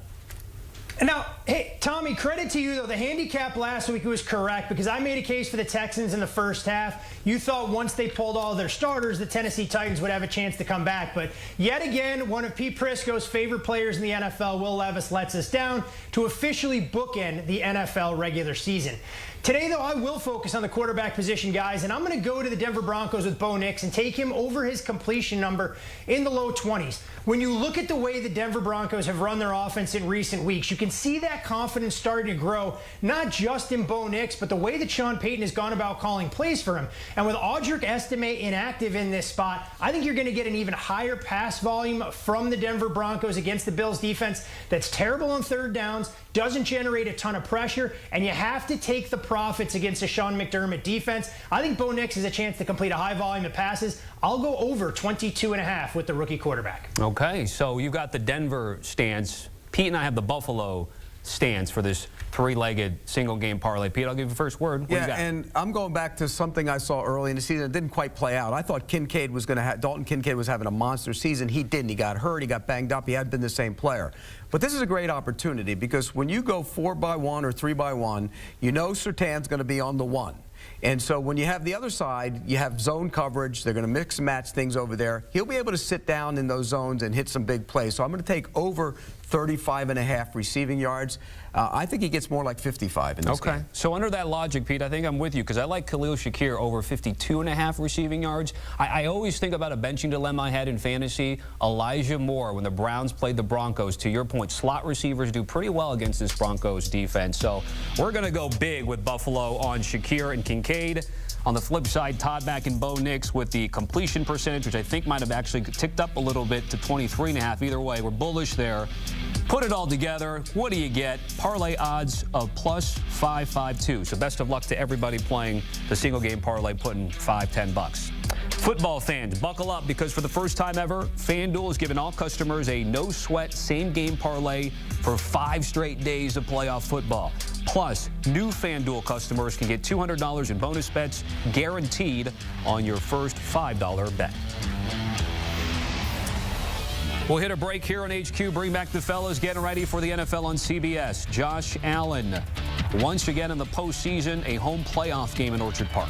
And now, Hey, Tommy, credit to you, though. The handicap last week was correct because I made a case for the Texans in the first half. You thought once they pulled all their starters, the Tennessee Titans would have a chance to come back. But yet again, one of Pete Prisco's favorite players in the NFL, Will Levis, lets us down to officially bookend the NFL regular season. Today, though, I will focus on the quarterback position, guys, and I'm going to go to the Denver Broncos with Bo Nix and take him over his completion number in the low 20s. When you look at the way the Denver Broncos have run their offense in recent weeks, you can see that confidence starting to grow, not just in Bo Nix, but the way that Sean Payton has gone about calling plays for him. And with Audric Estime inactive in this spot, I think you're going to get an even higher pass volume from the Denver Broncos against the Bills defense that's terrible on third downs, doesn't generate a ton of pressure, and you have to take the profits against a Sean McDermott defense. I think Bo Nix has a chance to complete a high volume of passes. I'll go over 22.5 with the rookie quarterback. Okay, so you got the Denver stance. Pete and I have the Buffalo stance for this three-legged single-game parlay. Pete, I'll give you the first word. What do you got? And I'm going back to something I saw early in the season. It didn't quite play out. I thought Kincaid was going to have, Dalton Kincaid was having a monster season. He didn't. He got hurt. He got banged up. He hadn't been the same player. But this is a great opportunity because when you go 4x1 or 3x1, you know Surtain's going to be on the one. And so when you have the other side, you have zone coverage. They're going to mix and match things over there. He'll be able to sit down in those zones and hit some big plays. So I'm going to take over 35.5 receiving yards. I think he gets more like 55 in this game. Okay. So under that logic, Pete, I think I'm with you because I like Khalil Shakir over 52.5 receiving yards. I always think about a benching dilemma I had in fantasy. Elijah Moore, when the Browns played the Broncos, to your point, slot receivers do pretty well against this Broncos defense. So we're going to go big with Buffalo on Shakir and Kincaid. On the flip side, Todd Mack and Bo Nix with the completion percentage, which I think might have actually ticked up a little bit to 23.5. Either way, we're bullish there. Put it all together. What do you get? Parlay odds of plus 552. So best of luck to everybody playing the single game parlay, putting $5-10. Football fans, buckle up because for the first time ever, FanDuel has given all customers a no-sweat same-game parlay for 5 straight days of playoff football. Plus, new FanDuel customers can get $200 in bonus bets guaranteed on your first $5 bet. We'll hit a break here on HQ. Bring back the fellas getting ready for the NFL on CBS. Josh Allen, once again in the postseason, a home playoff game in Orchard Park.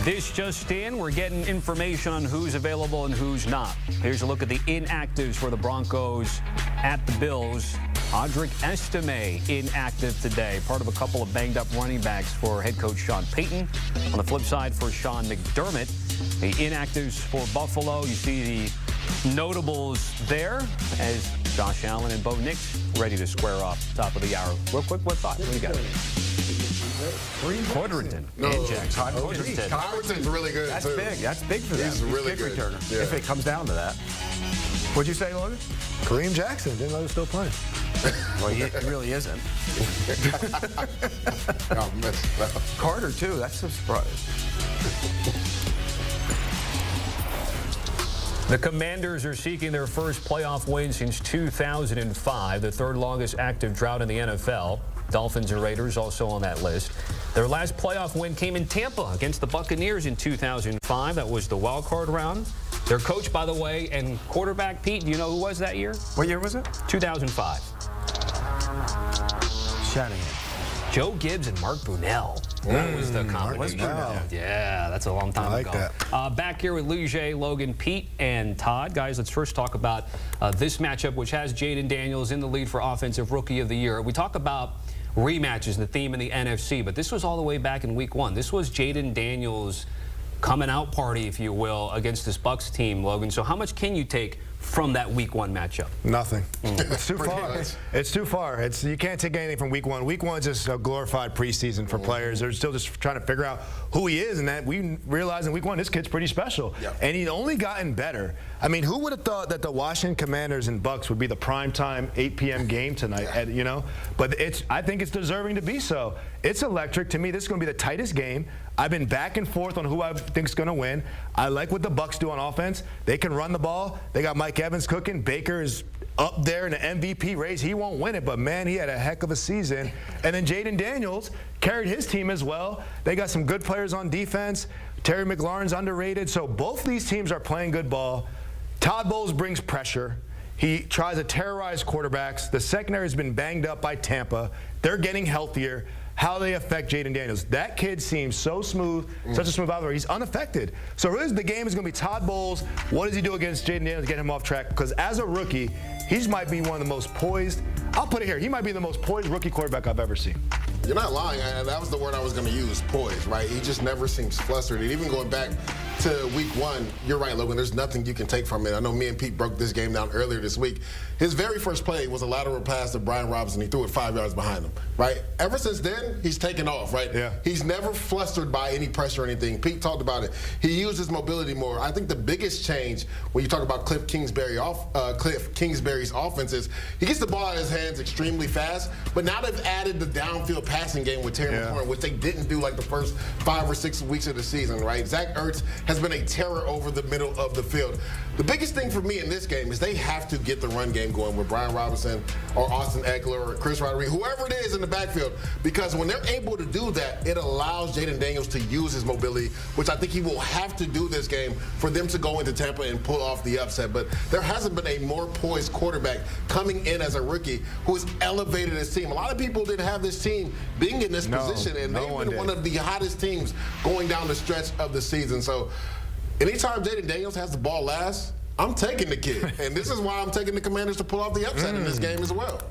This just in, we're getting information on who's available and who's not. Here's a look at the inactives for the Broncos at the Bills. Audric Estime inactive today, part of a couple of banged-up running backs for head coach Sean Payton. On the flip side for Sean McDermott, the inactives for Buffalo, you see the notables there as Josh Allen and Bo Nix ready to square off top of the hour. Real quick, what thought? What do you got? Quarterton. No, Quarterton's really good. That's too. big. That's big for them. He's really kick good. returner. Yeah. If it comes down to that. What'd you say, Logan? Kareem Jackson didn't know he was still playing. Well, he really isn't. Oh, messed up. Carter, too. That's a surprise. The Commanders are seeking their first playoff win since 2005, the third longest active drought in the NFL. Dolphins and Raiders also on that list. Their last playoff win came in Tampa against the Buccaneers in 2005. That was the wild card round. Their coach, by the way, and quarterback, Pete, do you know who was that year? What year was it? 2005. Shanahan. Joe Gibbs and Mark Brunell. That was the combination. Yeah, that's a long time I like ago. that. Back here with Luge, Logan, Pete, and Todd. Guys, let's first talk about this matchup, which has Jaden Daniels in the lead for Offensive Rookie of the Year. We talk about rematches, the theme in the NFC, but this was all the way back in Week 1. This was Jaden Daniels' coming out party, if you will, against this Bucs team, Logan. So how much can you take from that Week 1 matchup? Nothing. It's too far. It's too far. You can't take anything from Week 1. Week 1 is just a glorified preseason for players. They're still just trying to figure out who he is, and that we realized in Week 1 this kid's pretty special. Yep. And he's only gotten better. I mean, who would have thought that the Washington Commanders and Bucs would be the primetime 8 p.m. game tonight? But I think it's deserving to be so. It's electric. To me, this is going to be the tightest game. I've been back and forth on who I think is going to win. I like what the Bucs do on offense. They can run the ball. They got Mike Evans cooking. Baker is up there in the MVP race. He won't win it, but, man, he had a heck of a season. And then Jaden Daniels carried his team as well. They got some good players on defense. Terry McLaurin's underrated. So both these teams are playing good ball. Todd Bowles brings pressure. He tries to terrorize quarterbacks. The secondary has been banged up by Tampa. They're getting healthier. How they affect Jaden Daniels. That kid seems so smooth, such a smooth operator. He's unaffected. So really the game is going to be Todd Bowles. What does he do against Jaden Daniels to get him off track? Because as a rookie, he might be one of the most poised. I'll put it here. He might be the most poised rookie quarterback I've ever seen. You're not lying. That was the word I was going to use, poised, right? He just never seems flustered. And even going back to Week 1, you're right, Logan. There's nothing you can take from it. I know me and Pete broke this game down earlier this week. His very first play was a lateral pass to Brian Robinson. He threw it 5 yards behind him, right? Ever since then, he's taken off, right? Yeah. He's never flustered by any pressure or anything. Pete talked about it. He used his mobility more. I think the biggest change when you talk about Cliff Kingsbury's offense is he gets the ball out of his hands extremely fast, but now they've added the downfield passing game with Terry McLaurin, which they didn't do like the first 5 or 6 weeks of the season, right? Zach Ertz has been a terror over the middle of the field. The biggest thing for me in this game is they have to get the run game going with Brian Robinson or Austin Eckler or Chris Rodriguez, whoever it is in the backfield, because when they're able to do that, it allows Jaden Daniels to use his mobility, which I think he will have to do this game for them to go into Tampa and pull off the upset. But there hasn't been a more poised quarterback coming in as a rookie who has elevated his team. A lot of people didn't have this team being in this position, and they've been one of the hottest teams going down the stretch of the season. So anytime Jaden Daniels has the ball last, I'm taking the kid. And this is why I'm taking the Commanders to pull off the upset in this game as well.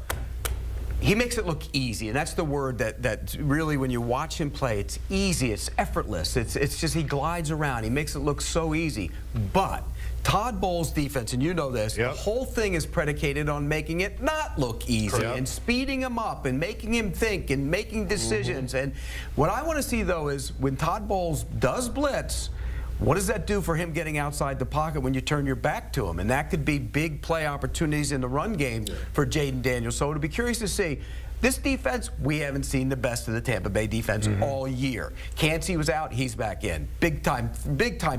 He makes it look easy, and that's the word that really, when you watch him play, it's easy, it's effortless. It's just he glides around. He makes it look so easy. But Todd Bowles' defense, and you know this, the whole thing is predicated on making it not look easy and speeding him up and making him think and making decisions. And what I want to see, though, is when Todd Bowles does blitz, what does that do for him getting outside the pocket when you turn your back to him? And that could be big play opportunities in the run game for Jaden Daniels. So it'll be curious to see. This defense, we haven't seen the best of the Tampa Bay defense all year. Cansey was out, he's back in. Big time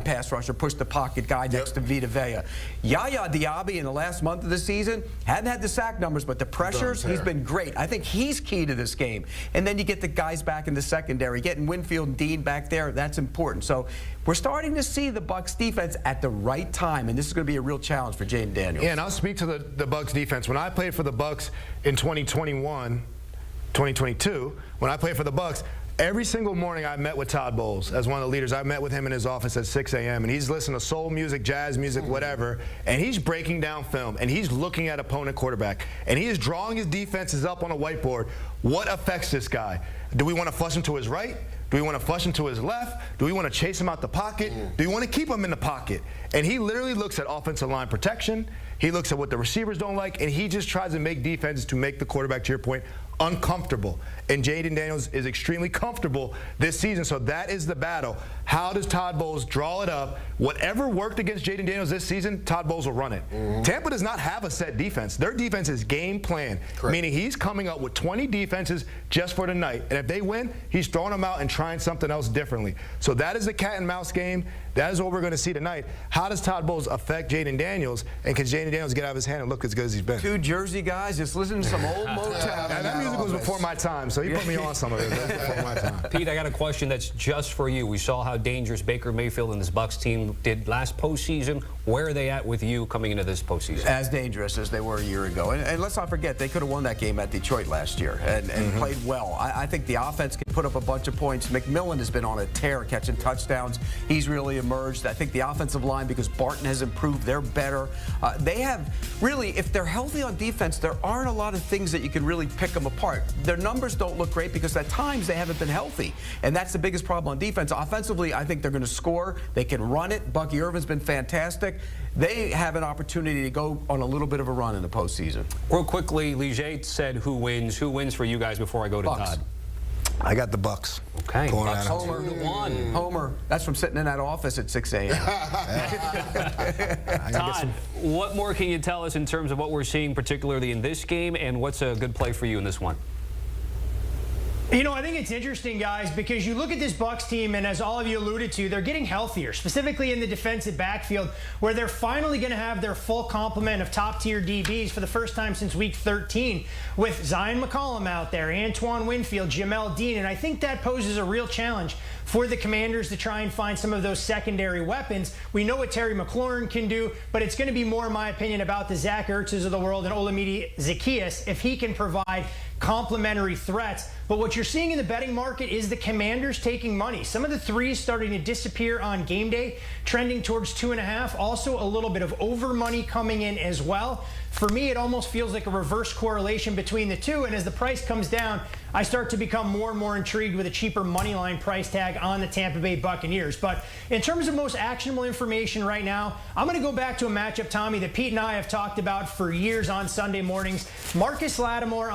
pass rusher, pushed the pocket guy next to Vita Vea. Yaya Diaby in the last month of the season hadn't had the sack numbers, but the pressures, he's been great. I think he's key to this game. And then you get the guys back in the secondary, getting Winfield and Dean back there, that's important. So we're starting to see the Bucs defense at the right time, and this is going to be a real challenge for Jaden Daniels. Yeah, and I'll speak to the Bucs defense. When I played for the Bucs in 2022, when I played for the Bucs, every single morning I met with Todd Bowles as one of the leaders. I met with him in his office at 6 a.m. and he's listening to soul music, jazz music, whatever, and he's breaking down film and he's looking at opponent quarterback and he is drawing his defenses up on a whiteboard. What affects this guy? Do we want to flush him to his right? Do we want to flush him to his left? Do we want to chase him out the pocket? Do we want to keep him in the pocket? And he literally looks at offensive line protection. He looks at what the receivers don't like, and he just tries to make defenses to make the quarterback, to your point, uncomfortable. And Jaden Daniels is extremely comfortable this season, so that is the battle. How does Todd Bowles draw it up? Whatever worked against Jaden Daniels this season, Todd Bowles will run it. Tampa does not have a set defense. Their defense is game plan, meaning he's coming up with 20 defenses just for the night. And if they win, he's throwing them out and trying something else differently. So that is the cat and mouse game. That is what we're going to see tonight. How does Todd Bowles affect Jaden Daniels? And can Jaden Daniels get out of his hand and look as good as he's been? Two Jersey guys just listening to some old Motown. That music was before my time, so he put me on some of it. That was before my time. Pete, I got a question that's just for you. We saw how dangerous Baker Mayfield and this Bucs team did last postseason. Where are they at with you coming into this postseason? As dangerous as they were a year ago. And let's not forget, they could have won that game at Detroit last year and played well. I think the offense can put up a bunch of points. McMillan has been on a tear catching touchdowns. He's really emerged. I think the offensive line, because Barton has improved, they're better. They have really, if they're healthy on defense, there aren't a lot of things that you can really pick them apart. Their numbers don't look great because at times they haven't been healthy. And that's the biggest problem on defense. Offensively, I think they're going to score. They can run it. Bucky Irvin's been fantastic. They have an opportunity to go on a little bit of a run in the postseason. Real quickly, Leger said who wins. Who wins for you guys before I go to Bucks. Todd? I got the Bucks. Okay. Bucks. Homer. Homer. That's from sitting in that office at 6 a.m. Todd, what more can you tell us in terms of what we're seeing, particularly in this game, and what's a good play for you in this one? You know, I think it's interesting, guys, because you look at this Bucs team, and as all of you alluded to, they're getting healthier, specifically in the defensive backfield, where they're finally going to have their full complement of top-tier DBs for the first time since Week 13, with Zion McCollum out there, Antoine Winfield, Jamel Dean, and I think that poses a real challenge for the Commanders to try and find some of those secondary weapons. We know what Terry McLaurin can do, but it's going to be more, in my opinion, about the Zach Ertzes of the world and Olamide Zaccheaus if he can provide complementary threats. But what you're seeing in the betting market is the Commanders taking money. Some of the threes starting to disappear on game day, trending towards 2.5. Also a little bit of over money coming in as well. For me, it almost feels like a reverse correlation between the two. And as the price comes down, I start to become more and more intrigued with a cheaper money line price tag on the Tampa Bay Buccaneers. But in terms of most actionable information right now, I'm going to go back to a matchup, Tommy, that Pete and I have talked about for years on Sunday mornings. Marshawn Lattimore,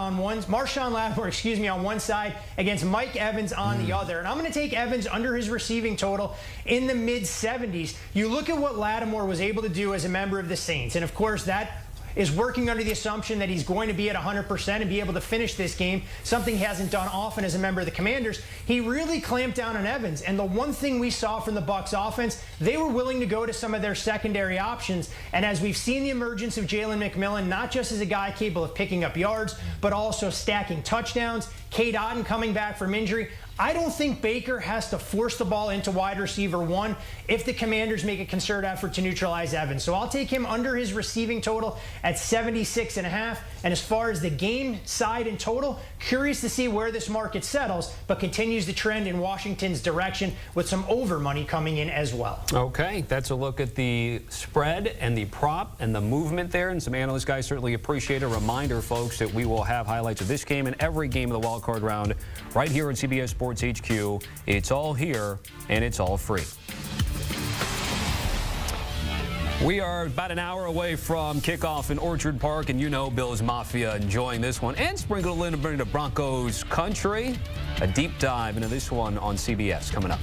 on one side against Mike Evans on the other. And I'm going to take Evans under his receiving total in the mid-70s. You look at what Lattimore was able to do as a member of the Saints. And, of course, that is working under the assumption that he's going to be at 100% and be able to finish this game, something he hasn't done often as a member of the Commanders. He really clamped down on Evans, and the one thing we saw from the Bucs offense, they were willing to go to some of their secondary options, and as we've seen the emergence of Jalen McMillan, not just as a guy capable of picking up yards, but also stacking touchdowns, Cade Otton coming back from injury, I don't think Baker has to force the ball into wide receiver one if the Commanders make a concerted effort to neutralize Evans. So I'll take him under his receiving total at 76.5. And as far as the game side in total, curious to see where this market settles, but continues the trend in Washington's direction with some over money coming in as well. Okay, that's a look at the spread and the prop and the movement there. And some analyst guys certainly appreciate a reminder, folks, that we will have highlights of this game and every game of the wildcard round right here on CBS Sports HQ. It's all here, and it's all free. We are about an hour away from kickoff in Orchard Park, and you know Bills Mafia enjoying this one and sprinkle a little bit of Broncos country. A deep dive into this one on CBS coming up.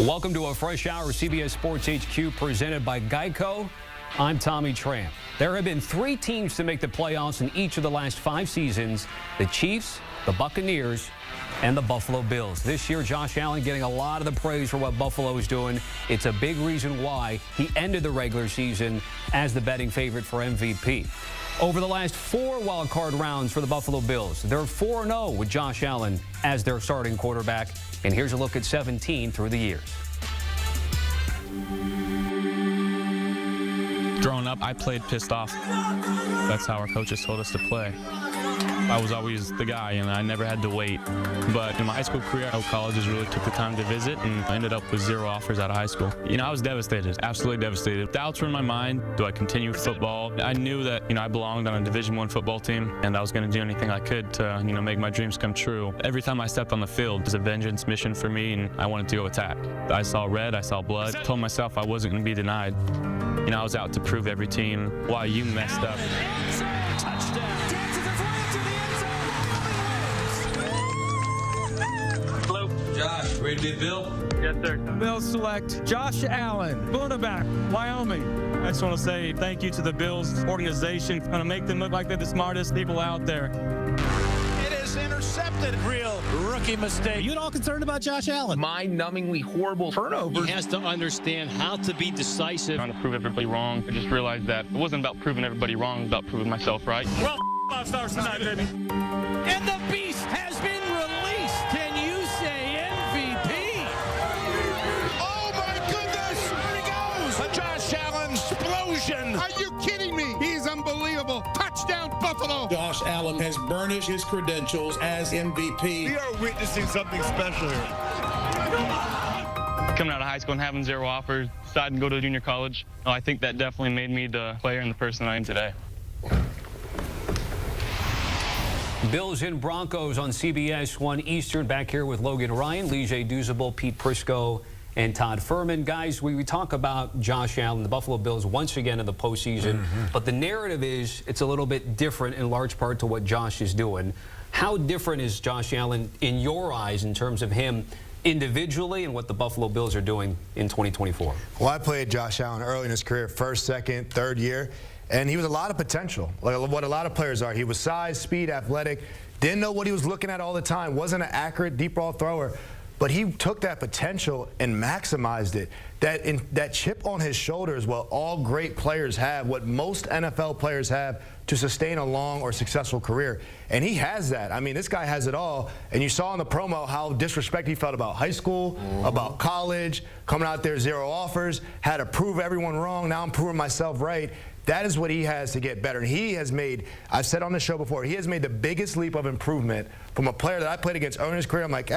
Welcome to a fresh hour of CBS Sports HQ presented by Geico. I'm Tommy Tramp. There have been 3 teams to make the playoffs in each of the last 5 seasons: the Chiefs, the Buccaneers, and the Buffalo Bills. This year, Josh Allen getting a lot of the praise for what Buffalo is doing. It's a big reason why he ended the regular season as the betting favorite for MVP. Over the last 4 wild-card rounds for the Buffalo Bills, they're 4-0 with Josh Allen as their starting quarterback. And here's a look at 17 through the years. Growing up, I played pissed off. That's how our coaches told us to play. I was always the guy, and I never had to wait. But in my high school career, no colleges really took the time to visit, and I ended up with 0 offers out of high school. I was devastated, absolutely devastated. Doubts were in my mind. Do I continue football? I knew that, I belonged on a Division I football team, and I was going to do anything I could to, make my dreams come true. Every time I stepped on the field, it was a vengeance mission for me, and I wanted to go attack. I saw red, I saw blood. I told myself I wasn't going to be denied. I was out to prove every team why you messed up. Hello, Josh. Ready to be Bill? Yes, sir. Bills select Josh Allen, cornerback, Wyoming. I just want to say thank you to the Bills organization. Going to make them look like they're the smartest people out there. It is intercepted. Real rookie mistake. Are you at all concerned about Josh Allen? Mind-numbingly horrible turnovers. He has to understand how to be decisive. Trying to prove everybody wrong. I just realized that it wasn't about proving everybody wrong, it was about proving myself right. Well, 5 stars tonight, baby. And the beast has been released. Can you say MVP? Oh, my goodness. There he goes. A Josh Allen explosion. Are you kidding me? He's unbelievable. Touchdown, Buffalo. Josh Allen has burnished his credentials as MVP. We are witnessing something special here. Coming out of high school and having 0 offers, deciding to go to junior college, I think that definitely made me the player and the person I am today. Bills and Broncos on CBS 1 Eastern. Back here with Logan Ryan, Lige Duzable, Pete Prisco, and Todd Furman. Guys, we talk about Josh Allen, the Buffalo Bills, once again in the postseason. But the narrative is it's a little bit different in large part to what Josh is doing. How different is Josh Allen in your eyes in terms of him individually and what the Buffalo Bills are doing in 2024? Well, I played Josh Allen early in his career, 1st, 2nd, 3rd year. And he was a lot of potential, like what a lot of players are. He was size, speed, athletic, didn't know what he was looking at all the time, wasn't an accurate deep ball thrower. But he took that potential and maximized it. That chip on his shoulder is what all great players have, what most NFL players have to sustain a long or successful career. And he has that. I mean, this guy has it all. And you saw in the promo how disrespected he felt about high school, about college, coming out there 0 offers, had to prove everyone wrong. Now I'm proving myself right. That is what he has to get better. And he has made, I've said on the show before, he has made the biggest leap of improvement from a player that I played against early in his career. I'm like,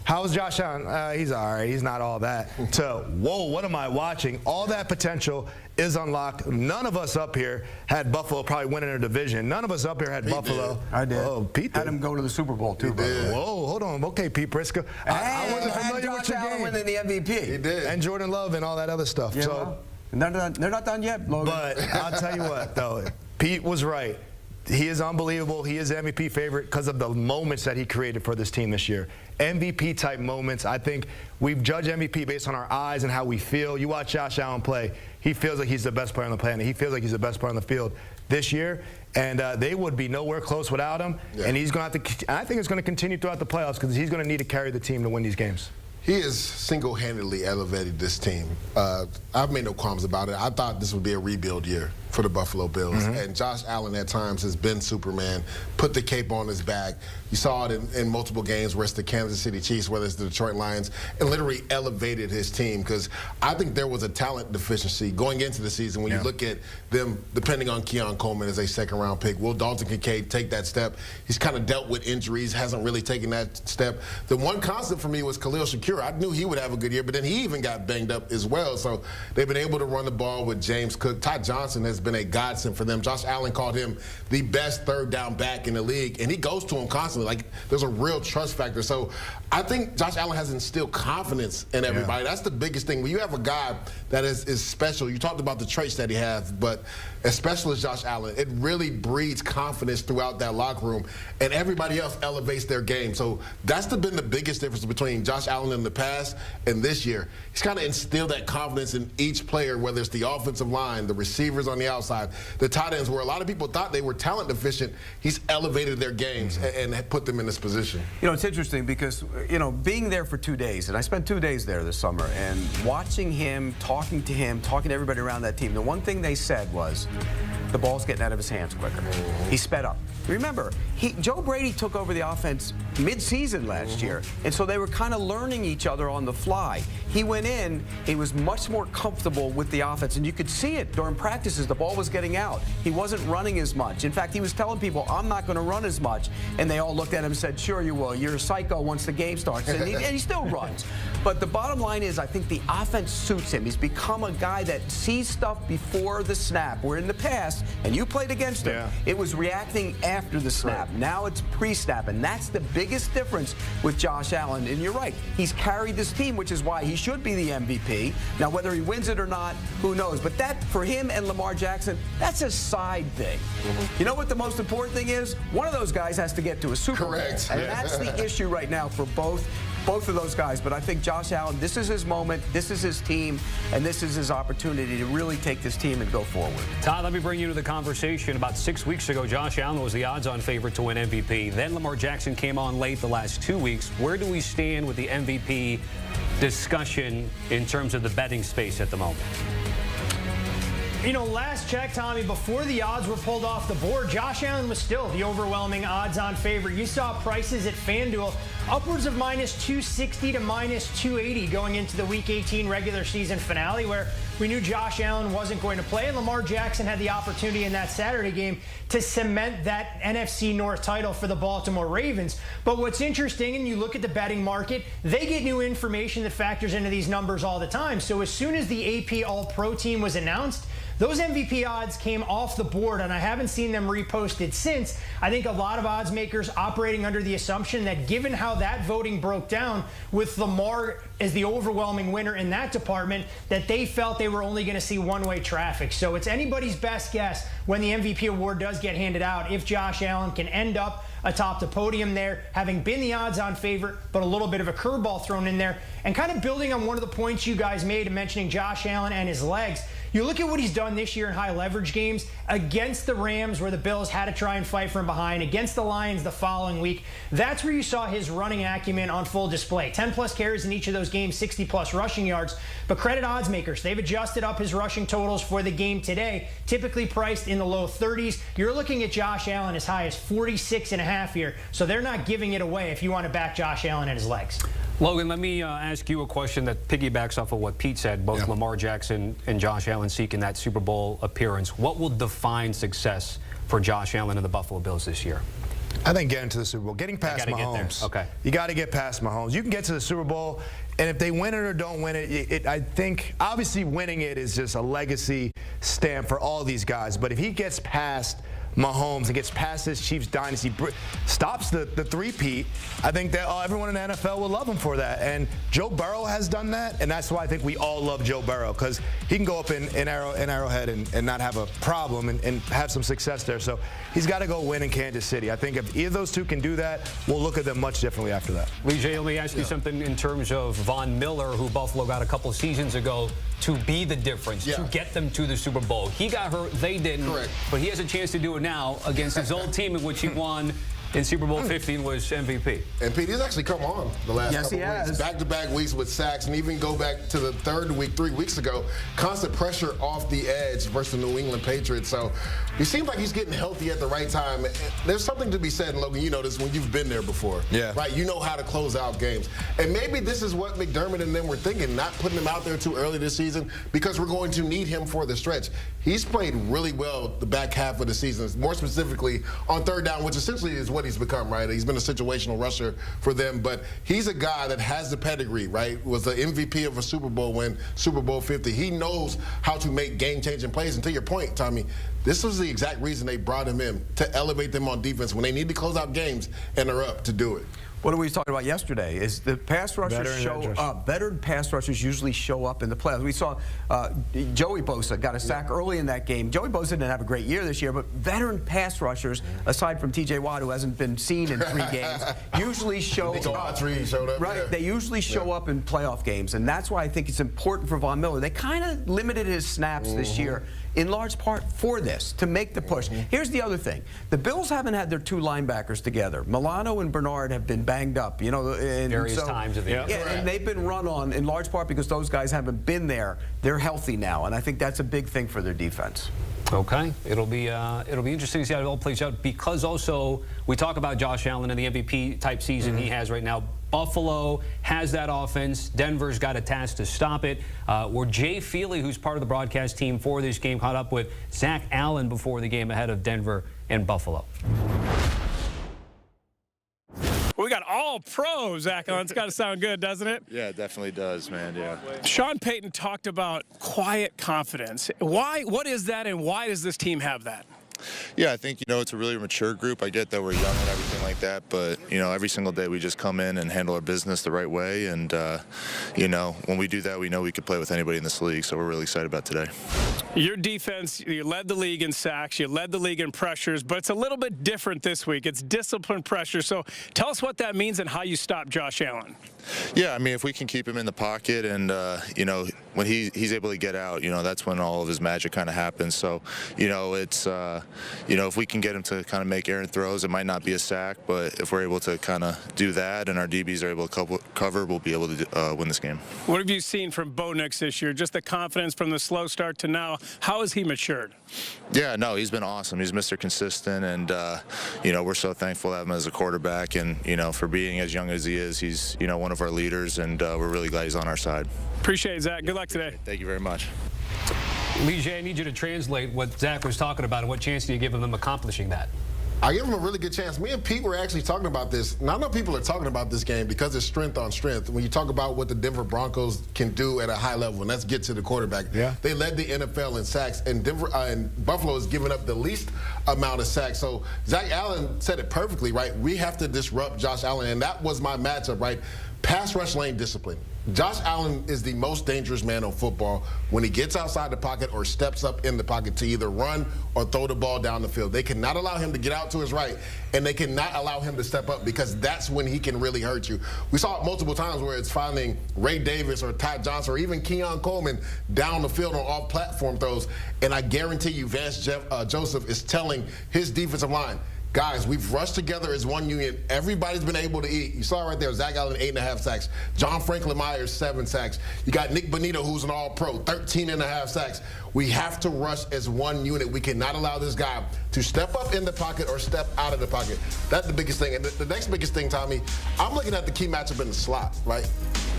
how's Josh Allen? He's all right. He's not all that. To, whoa, what am I watching? All that potential is unlocked. None of us up here had Buffalo probably winning a division. None of us up here had Buffalo. I did. Oh, Pete did. Had him go to the Super Bowl, too, by the way. Whoa, hold on. Okay, Pete Prisco. I wasn't familiar with your game. Winning the MVP. He did. And Jordan Love and all that other stuff. Yeah, So. well, they're not done yet, Logan. But I'll tell you what, though, Pete was right. He is unbelievable. He is MVP favorite because of the moments that he created for this team this year. MVP-type moments. I think we've judged MVP based on our eyes and how we feel. You watch Josh Allen play. He feels like he's the best player on the planet. He feels like he's the best player on the field this year. And they would be nowhere close without him. Yeah. And he's going to have to – I think it's going to continue throughout the playoffs because he's going to need to carry the team to win these games. He has single-handedly elevated this team. I've made no qualms about it. I thought this would be a rebuild year for the Buffalo Bills. And Josh Allen at times has been Superman, put the cape on his back. You saw it in multiple games where it's the Kansas City Chiefs, whether it's the Detroit Lions, and literally elevated his team because I think there was a talent deficiency going into the season when you look at them depending on Keon Coleman as a second-round pick. Will Dalton Kincaid take that step? He's kind of dealt with injuries, hasn't really taken that step. The one constant for me was Khalil Shakir. I knew he would have a good year, but then he even got banged up as well. So they've been able to run the ball with James Cook. Todd Johnson has been been a godsend for them. Josh Allen called him the best third down back in the league, and he goes to him constantly. Like, there's a real trust factor. So I think Josh Allen has instilled confidence in everybody. That's the biggest thing. When you have a guy that is special, you talked about the traits that he has, but as special as Josh Allen, it really breeds confidence throughout that locker room, and everybody else elevates their game. So that's been the biggest difference between Josh Allen in the past and this year. He's kind of instilled that confidence in each player, whether it's the offensive line, the receivers on the outside, the tight ends, where a lot of people thought they were talent deficient. He's elevated their games and put them in this position. You know, it's interesting because, you know, being there for 2 days, and I spent 2 days there this summer, and watching him, talking to everybody around that team, the one thing they said was, the ball's getting out of his hands quicker. He sped up. Remember, Joe Brady took over the offense mid-season last year, and so they were kind of learning each other on the fly. He went in, he was much more comfortable with the offense, and you could see it during practices. The ball was getting out. He wasn't running as much. In fact, he was telling people, I'm not going to run as much, and they all looked at him and said, sure you will. You're a psycho once the game starts, and he still runs. But the bottom line is, I think the offense suits him. He's become a guy that sees stuff before the snap, where in the past, and you played against him, it was reacting after the snap. Right. Now it's pre-snap, and that's the biggest difference with Josh Allen. And you're right, he's carried this team, which is why he should be the MVP. Now, whether he wins it or not, who knows? But that, for him and Lamar Jackson, that's a side thing. You know what the most important thing is? One of those guys has to get to a Super Bowl. And that's the issue right now for both of those guys. But I think Josh Allen, this is his moment, this is his team, and this is his opportunity to really take this team and go forward. Todd, let me bring you to the conversation. About 6 weeks ago, Josh Allen was the odds-on favorite to win MVP. Then Lamar Jackson came on late the last 2 weeks. Where do we stand with the MVP discussion in terms of the betting space at the moment? You know, last check, Tommy, before the odds were pulled off the board, Josh Allen was still the overwhelming odds-on favorite. You saw prices at FanDuel upwards of -260 to -280 going into the Week 18 regular season finale, where we knew Josh Allen wasn't going to play, and Lamar Jackson had the opportunity in that Saturday game to cement that NFC North title for the Baltimore Ravens. But what's interesting, and you look at the betting market, they get new information that factors into these numbers all the time. So as soon as the AP All-Pro team was announced, those MVP odds came off the board, and I haven't seen them reposted since. I think a lot of odds makers operating under the assumption that given how that voting broke down with Lamar as the overwhelming winner in that department, that they felt they were only going to see one-way traffic. So it's anybody's best guess when the MVP award does get handed out if Josh Allen can end up atop the podium there, having been the odds-on favorite, but a little bit of a curveball thrown in there. And kind of building on one of the points you guys made in mentioning Josh Allen and his legs, you look at what he's done this year in high leverage games against the Rams, where the Bills had to try and fight from behind, against the Lions the following week. That's where you saw his running acumen on full display. 10-plus carries in each of those games, 60-plus rushing yards. But credit odds makers, they've adjusted up his rushing totals for the game today, typically priced in the low 30s. You're looking at Josh Allen as high as 46.5 here, so they're not giving it away if you want to back Josh Allen and his legs. Logan, let me ask you a question that piggybacks off of what Pete said. Both Lamar Jackson and Josh Allen seeking that Super Bowl appearance. What will define success for Josh Allen and the Buffalo Bills this year? I think getting to the Super Bowl, getting past Mahomes. Okay. You got to get past Mahomes. You can get to the Super Bowl, and if they win it or don't win it, I think obviously winning it is just a legacy stamp for all these guys. But if he gets past Mahomes and gets past this Chiefs dynasty, stops the three-peat, I think that everyone in the NFL will love him for that. And Joe Burrow has done that, and that's why I think we all love Joe Burrow, because he can go up in Arrowhead and not have a problem and have some success there. So he's got to go win in Kansas City. I think if either of those two can do that, we'll look at them much differently after that. Lee J, let me ask you something in terms of Von Miller, who Buffalo got a couple of seasons ago to be the difference, to get them to the Super Bowl. He got hurt, they didn't. Correct. But he has a chance to do it now against his old team in which he won in Super Bowl 15 was MVP. And Pete, he's actually come on the last couple of weeks. Back-to-back weeks with sacks, and even go back to the third week 3 weeks ago, constant pressure off the edge versus the New England Patriots. So he seems like he's getting healthy at the right time. There's something to be said, and Logan, you know this when you've been there before. Yeah. Right? You know how to close out games. And maybe this is what McDermott and them were thinking, not putting him out there too early this season, because we're going to need him for the stretch. He's played really well the back half of the season, more specifically on third down, which essentially is what what he's become, right? He's been a situational rusher for them, but he's a guy that has the pedigree, right? Was the MVP of a Super Bowl win, Super Bowl 50. He knows how to make game-changing plays. And to your point, Tommy, this was the exact reason they brought him in, to elevate them on defense when they need to close out games, and they're up to do it. What we talking about yesterday is the pass rushers show up. Veteran pass rushers usually show up in the playoffs. We saw Joey Bosa got a sack early in that game. Joey Bosa didn't have a great year this year, but veteran pass rushers, aside from T.J. Watt, who hasn't been seen in 3 games, usually show up. Right, they usually show up in playoff games, and that's why I think it's important for Von Miller. They kind of limited his snaps this year, in large part for this, to make the push. Here's the other thing. The Bills haven't had their 2 linebackers together. Milano and Bernard have been banged up, you know. Various times of the year. Yeah, and they've been run on in large part because those guys haven't been there. They're healthy now, and I think that's a big thing for their defense. Okay, it'll be interesting to see how it all plays out, because also we talk about Josh Allen and the MVP type season he has right now. Buffalo has that offense. Denver's got a task to stop it. Where Jay Feely, who's part of the broadcast team for this game, caught up with Zach Allen before the game ahead of Denver and Buffalo. We got all pro, Zach Allen. It's got to sound good, doesn't it? Yeah, it definitely does, man, yeah. Sean Payton talked about quiet confidence. What is that, and why does this team have that? Yeah, I think, you know, it's a really mature group. I get that we're young and everything like that, but, you know, every single day we just come in and handle our business the right way. And, you know, when we do that, we know we could play with anybody in this league, so we're really excited about today. Your defense, you led the league in sacks, you led the league in pressures, but it's a little bit different this week. It's disciplined pressure. So tell us what that means and how you stop Josh Allen. Yeah, I mean, if we can keep him in the pocket and, you know, when he's able to get out, you know, that's when all of his magic kind of happens. So, you know, it's, you know, if we can get him to kind of make errant throws, it might not be a sack, but if we're able to kind of do that and our DBs are able to cover, we'll be able to win this game. What have you seen from Bo Nix this year? Just the confidence from the slow start to now. How has he matured? Yeah, no, he's been awesome. He's Mr. Consistent, and, you know, we're so thankful to have him as a quarterback. And, you know, for being as young as he is, he's, you know, one of our leaders, and we're really glad he's on our side. Appreciate it, Zach. Good luck today. Thank you very much. Lee J, I need you to translate what Zach was talking about, and what chance do you give them accomplishing that? I give him a really good chance. Me and Pete were actually talking about this. Now, I know people are talking about this game because it's strength on strength. When you talk about what the Denver Broncos can do at a high level, and let's get to the quarterback. Yeah. They led the NFL in sacks, and Buffalo has given up the least amount of sacks. So Zach Allen said it perfectly, right? We have to disrupt Josh Allen, and that was my matchup, right? Pass rush lane discipline. Josh Allen is the most dangerous man on football when he gets outside the pocket or steps up in the pocket to either run or throw the ball down the field. They cannot allow him to get out to his right, and they cannot allow him to step up, because that's when he can really hurt you. We saw it multiple times where it's finding Ray Davis or Ty Johnson or even Keon Coleman down the field on off-platform throws, and I guarantee you Vance Joseph is telling his defensive line, guys, we've rushed together as one unit. Everybody's been able to eat. You saw right there, Zach Allen, 8.5 sacks. John Franklin Myers, 7 sacks. You got Nick Bonito, who's an all-pro, 13.5 sacks. We have to rush as one unit. We cannot allow this guy to step up in the pocket or step out of the pocket. That's the biggest thing. And the next biggest thing, Tommy, I'm looking at the key matchup in the slot, right?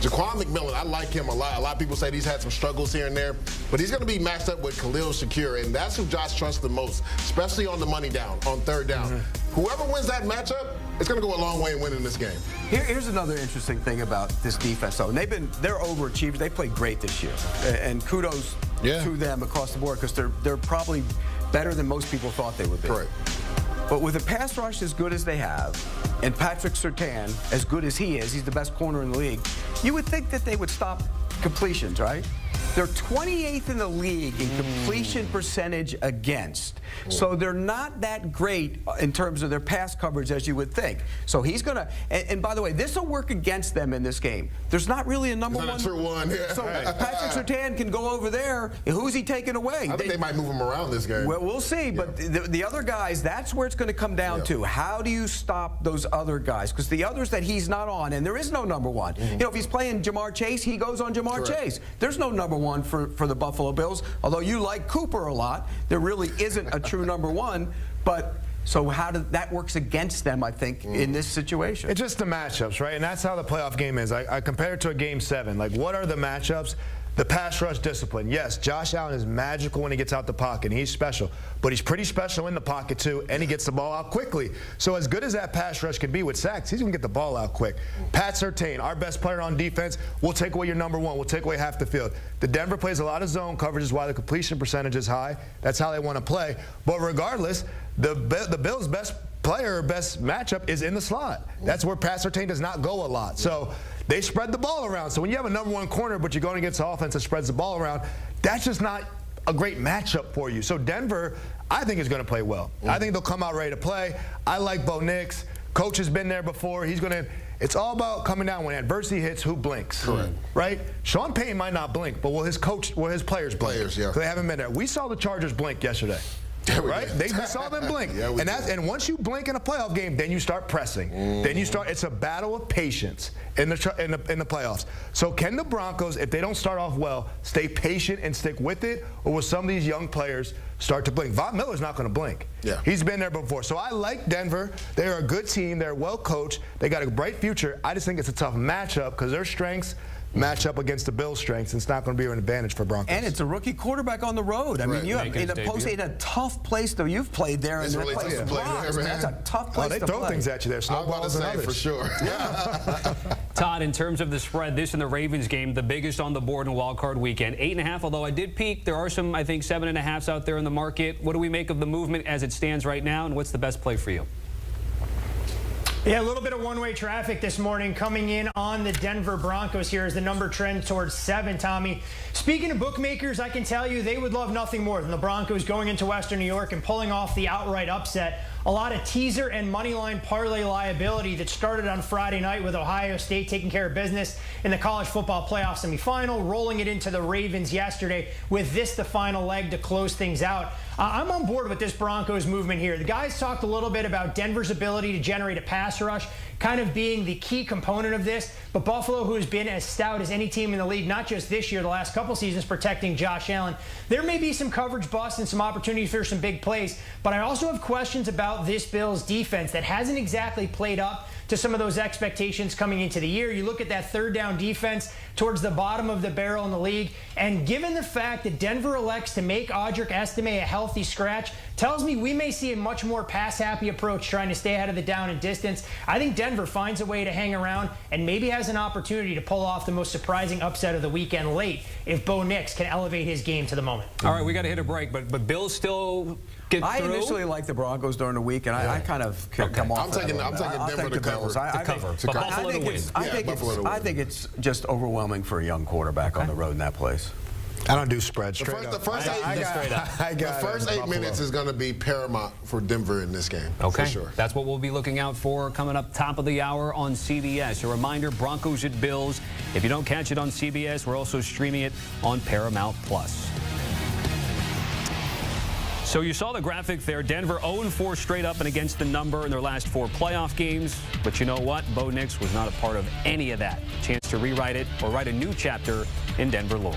Jaquan McMillan, I like him a lot. A lot of people say he's had some struggles here and there, but he's going to be matched up with Khalil Shakir, and that's who Josh trusts the most, especially on the money down, on third down. Whoever wins that matchup, it's going to go a long way in winning this game. Here's another interesting thing about this defense, though. And they're overachievers. They played great this year, and kudos to them across the board, because they're probably better than most people thought they would be. Correct. But with a pass rush as good as they have, and Patrick Surtain as good as he is, he's the best corner in the league, you would think that they would stop completions, right? They're 28th in the league in completion percentage against. So they're not that great in terms of their pass coverage as you would think. So he's going to, and by the way, this will work against them in this game. There's not really a number one. Not a true one. Yeah. So Patrick Surtain can go over there. Who's he taking away? I think they might move him around this game. Well, we'll see. But the other guys, that's where it's going to come down to. How do you stop those other guys? Because the others that he's not on, and there is no number one. You know, if he's playing Jamar Chase, he goes on Jamar Chase. There's no number one for the Buffalo Bills. Although you like Cooper a lot, there really isn't a true number one. But so that works against them, I think, in this situation. It's just the matchups, right? And that's how the playoff game is. I compare it to a Game 7. Like, what are the matchups? The pass rush discipline. Yes, Josh Allen is magical when he gets out the pocket, and he's special. But he's pretty special in the pocket, too, and he gets the ball out quickly. So as good as that pass rush can be with sacks, he's going to get the ball out quick. Pat Surtain, our best player on defense, will take away your number one. We'll take away half the field. The Denver plays a lot of zone coverage, is why the completion percentage is high. That's how they want to play. But regardless, the Bills' best player or best matchup is in the slot. That's where Pat Surtain does not go a lot. So they spread the ball around. So when you have a number one corner, but you're going against an offense that spreads the ball around, that's just not a great matchup for you. So Denver, I think, is going to play well. I think they'll come out ready to play. I like Bo Nix. Coach has been there before. He's going to – it's all about coming down when adversity hits, who blinks. Correct. Right? Sean Payton might not blink, but will his players blink? Players, yeah. They haven't been there. We saw the Chargers blink yesterday. Right? We saw them blink. Yeah, and once you blink in a playoff game, then you start pressing. Then you start. It's a battle of patience in the playoffs. So can the Broncos, if they don't start off well, stay patient and stick with it, or will some of these young players start to blink? Von Miller's not going to blink. Yeah. He's been there before. So I like Denver. They're a good team. They're well coached. They got a bright future. I just think it's a tough matchup because their strengths match up against the Bills' strengths. It's not going to be an advantage for Broncos. And it's a rookie quarterback on the road. I mean, you have in a tough place, though. You've played there. It's really tough to play. That's a tough place to play. They throw things at you there. Snowballs and others. For sure. Yeah. Todd, in terms of the spread, this and the Ravens game, the biggest on the board in Wild Card Weekend. 8.5, although I did peek. There are some, I think, 7.5s out there in the market. What do we make of the movement as it stands right now, and what's the best play for you? Yeah, a little bit of one-way traffic this morning coming in on the Denver Broncos here as the number trends towards 7, Tommy. Speaking of bookmakers, I can tell you they would love nothing more than the Broncos going into Western New York and pulling off the outright upset. A lot of teaser and moneyline parlay liability that started on Friday night with Ohio State taking care of business in the college football playoff semifinal, rolling it into the Ravens yesterday with this the final leg to close things out. I'm on board with this Broncos movement here. The guys talked a little bit about Denver's ability to generate a pass rush kind of being the key component of this, but Buffalo, who has been as stout as any team in the league, not just this year, the last couple seasons, protecting Josh Allen, there may be some coverage busts and some opportunities for some big plays, but I also have questions about this Bills defense that hasn't exactly played up to some of those expectations coming into the year. You look at that third down defense towards the bottom of the barrel in the league, and given the fact that Denver elects to make Audric Estime a healthy scratch, tells me we may see a much more pass-happy approach trying to stay ahead of the down and distance. I think Denver finds a way to hang around and maybe has an opportunity to pull off the most surprising upset of the weekend late if Bo Nix can elevate his game to the moment. All right, we got to hit a break, but Bills still get through? I initially liked the Broncos during the week, and I kind of come off. I'm taking Denver to cover. I think it's just overwhelming for a young quarterback on the road in that place. I don't do spreads. The first 8 minutes is going to be paramount for Denver in this game. Okay, for sure. That's what we'll be looking out for coming up top of the hour on CBS. A reminder, Broncos at Bills. If you don't catch it on CBS, we're also streaming it on Paramount+. So you saw the graphic there. Denver 0-4 straight up and against the number in their last 4 playoff games. But you know what? Bo Nix was not a part of any of that. Chance to rewrite it or write a new chapter in Denver lore.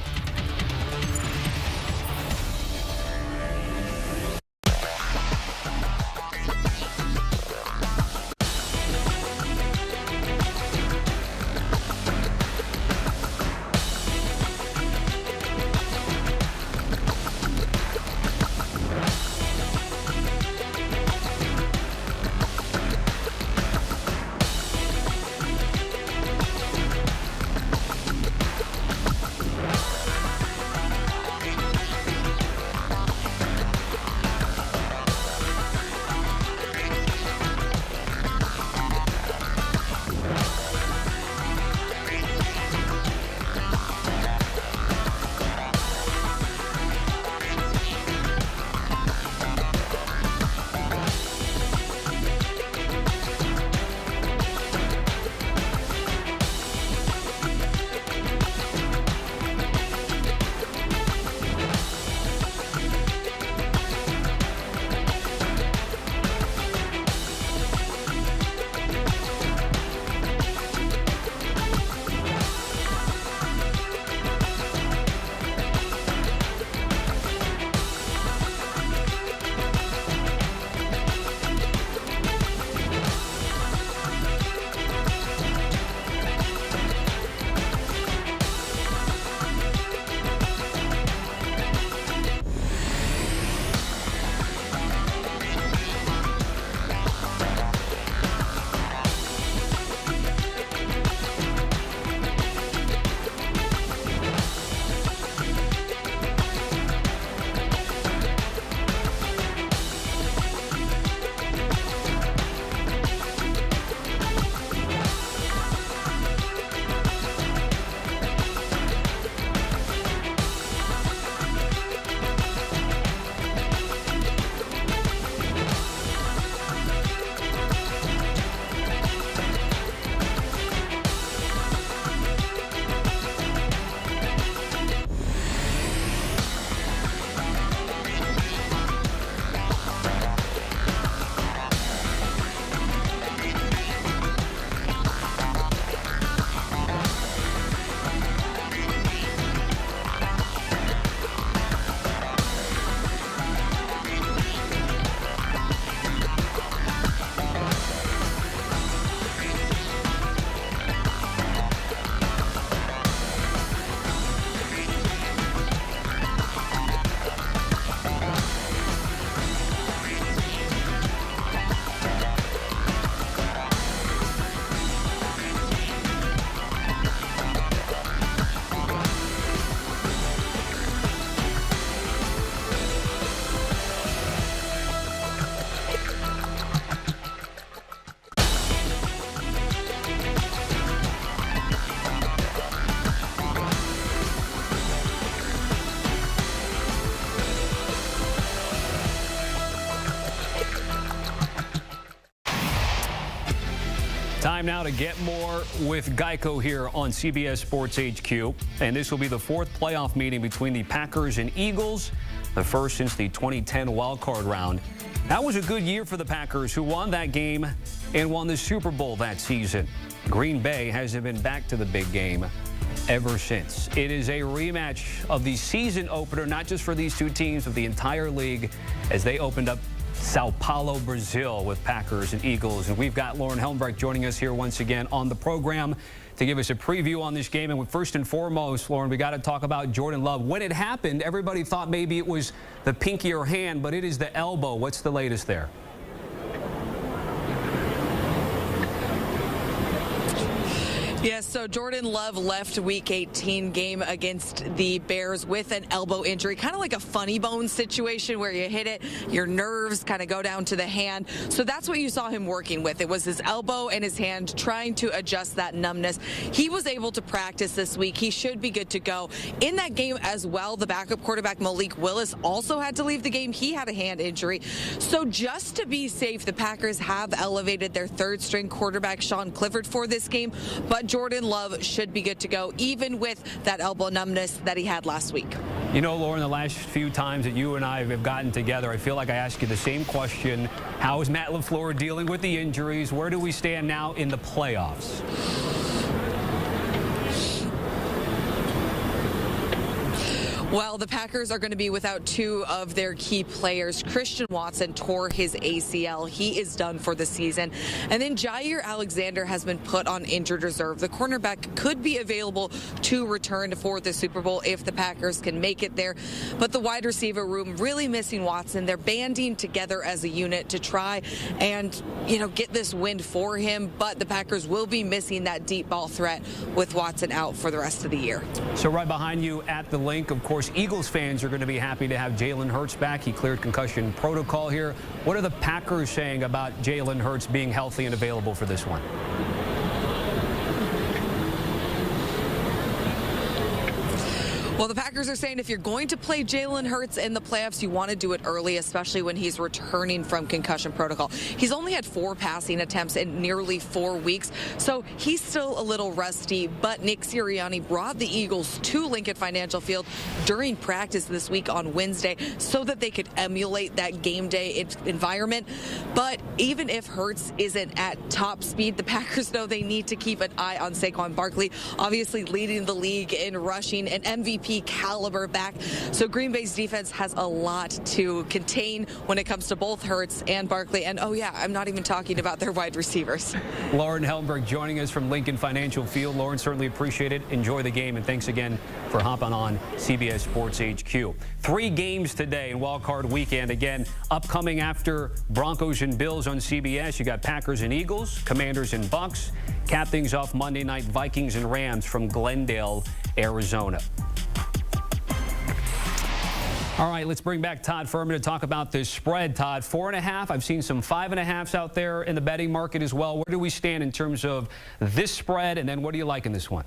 Time now to get more with Geico here on CBS Sports HQ. And this will be the fourth playoff meeting between the Packers and Eagles, the first since the 2010 wildcard round. That was a good year for the Packers, who won that game and won the Super Bowl that season. Green Bay hasn't been back to the big game ever since. It is a rematch of the season opener, not just for these two teams, but the entire league, as they opened up Sao Paulo, Brazil, with Packers and Eagles. And we've got Lauren Helmbrecht joining us here once again on the program to give us a preview on this game. And first and foremost, Lauren, we got to talk about Jordan Love. When it happened, everybody thought maybe it was the pinky or hand, but it is the elbow. What's the latest there? Yes, so Jordan Love left Week 18 game against the Bears with an elbow injury, kind of like a funny bone situation where you hit it, your nerves kind of go down to the hand. So that's what you saw him working with. It was his elbow and his hand trying to adjust that numbness. He was able to practice this week. He should be good to go. In that game as well, the backup quarterback Malik Willis also had to leave the game. He had a hand injury. So just to be safe, the Packers have elevated their third-string quarterback Sean Clifford for this game, but Jordan Love should be good to go, even with that elbow numbness that he had last week. You know, Lauren, the last few times that you and I have gotten together, I feel like I ask you the same question. How is Matt LaFleur dealing with the injuries? Where do we stand now in the playoffs? Well, the Packers are going to be without two of their key players. Christian Watson tore his ACL. He is done for the season. And then Jair Alexander has been put on injured reserve. The cornerback could be available to return for the Super Bowl if the Packers can make it there. But the wide receiver room really missing Watson. They're banding together as a unit to try and, get this win for him. But the Packers will be missing that deep ball threat with Watson out for the rest of the year. So right behind you at the link, of course, Eagles fans are going to be happy to have Jalen Hurts back. He cleared concussion protocol here. What are the Packers saying about Jalen Hurts being healthy and available for this one? Well, the Packers are saying if you're going to play Jalen Hurts in the playoffs, you want to do it early, especially when he's returning from concussion protocol. He's only had 4 passing attempts in nearly 4 weeks, so he's still a little rusty. But Nick Sirianni brought the Eagles to Lincoln Financial Field during practice this week on Wednesday so that they could emulate that game day environment. But even if Hurts isn't at top speed, the Packers know they need to keep an eye on Saquon Barkley, obviously leading the league in rushing, an MVP caliber back. So Green Bay's defense has a lot to contain when it comes to both Hurts and Barkley. And, oh, yeah, I'm not even talking about their wide receivers. Lauren Helmbrecht joining us from Lincoln Financial Field. Lauren, certainly appreciate it. Enjoy the game. And thanks again for hopping on CBS Sports HQ. 3 games today in Wild Card Weekend. Again, upcoming after Broncos and Bills on CBS. You got Packers and Eagles, Commanders and Bucks. Cap things off Monday night, Vikings and Rams from Glendale, Arizona. All right, let's bring back Todd Furman to talk about this spread. Todd, 4.5. I've seen some 5.5s out there in the betting market as well. Where do we stand in terms of this spread, and then what do you like in this one?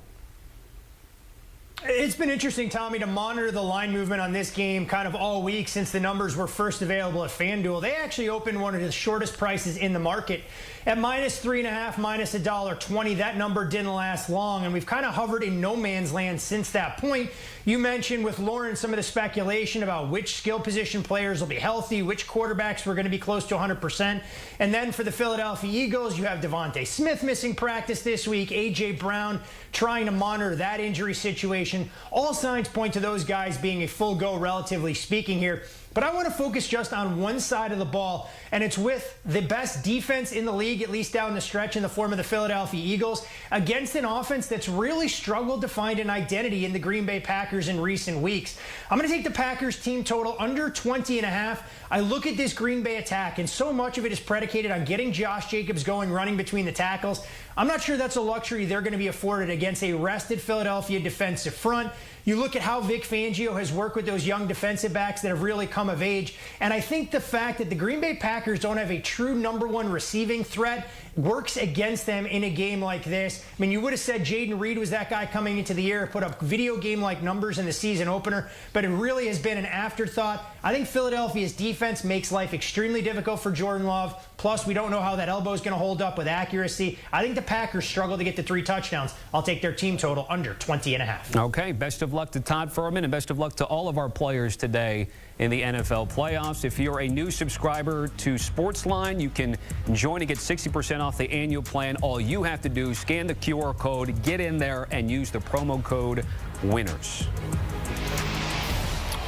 It's been interesting, Tommy, to monitor the line movement on this game kind of all week since the numbers were first available at FanDuel. They actually opened one of the shortest prices in the market at -3.5, minus $1.20. That number didn't last long, and we've kind of hovered in no man's land since that point. You mentioned with Lauren some of the speculation about which skill position players will be healthy, which quarterbacks were going to be close to 100%. And then for the Philadelphia Eagles, you have Devontae Smith missing practice this week, A.J. Brown trying to monitor that injury situation. All signs point to those guys being a full go, relatively speaking here. But I want to focus just on one side of the ball, and it's with the best defense in the league, at least down the stretch, in the form of the Philadelphia Eagles, against an offense that's really struggled to find an identity in the Green Bay Packers in recent weeks. I'm going to take the Packers team total under 20.5. I look at this Green Bay attack, and so much of it is predicated on getting Josh Jacobs going, running between the tackles. I'm not sure that's a luxury they're going to be afforded against a rested Philadelphia defensive front. You look at how Vic Fangio has worked with those young defensive backs that have really come of age. And I think the fact that the Green Bay Packers don't have a true #1 receiving threat works against them in a game like this. I mean, you would have said Jaden Reed was that guy coming into the year, put up video game-like numbers in the season opener, but it really has been an afterthought. I think Philadelphia's defense makes life extremely difficult for Jordan Love. Plus, we don't know how that elbow is going to hold up with accuracy. I think the Packers struggle to get to 3 touchdowns. I'll take their team total under 20.5. Okay, best of luck to Todd Furman, and best of luck to all of our players today in the NFL playoffs. If you're a new subscriber to Sportsline, you can join and get 60% off the annual plan. All you have to do, scan the QR code, get in there, and use the promo code WINNERS.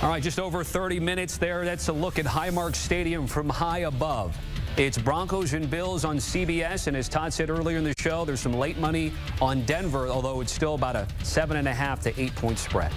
All right, just over 30 minutes there. That's a look at Highmark Stadium from high above. It's Broncos and Bills on CBS, and as Todd said earlier in the show, there's some late money on Denver, although it's still about a 7.5 to 8 point spread.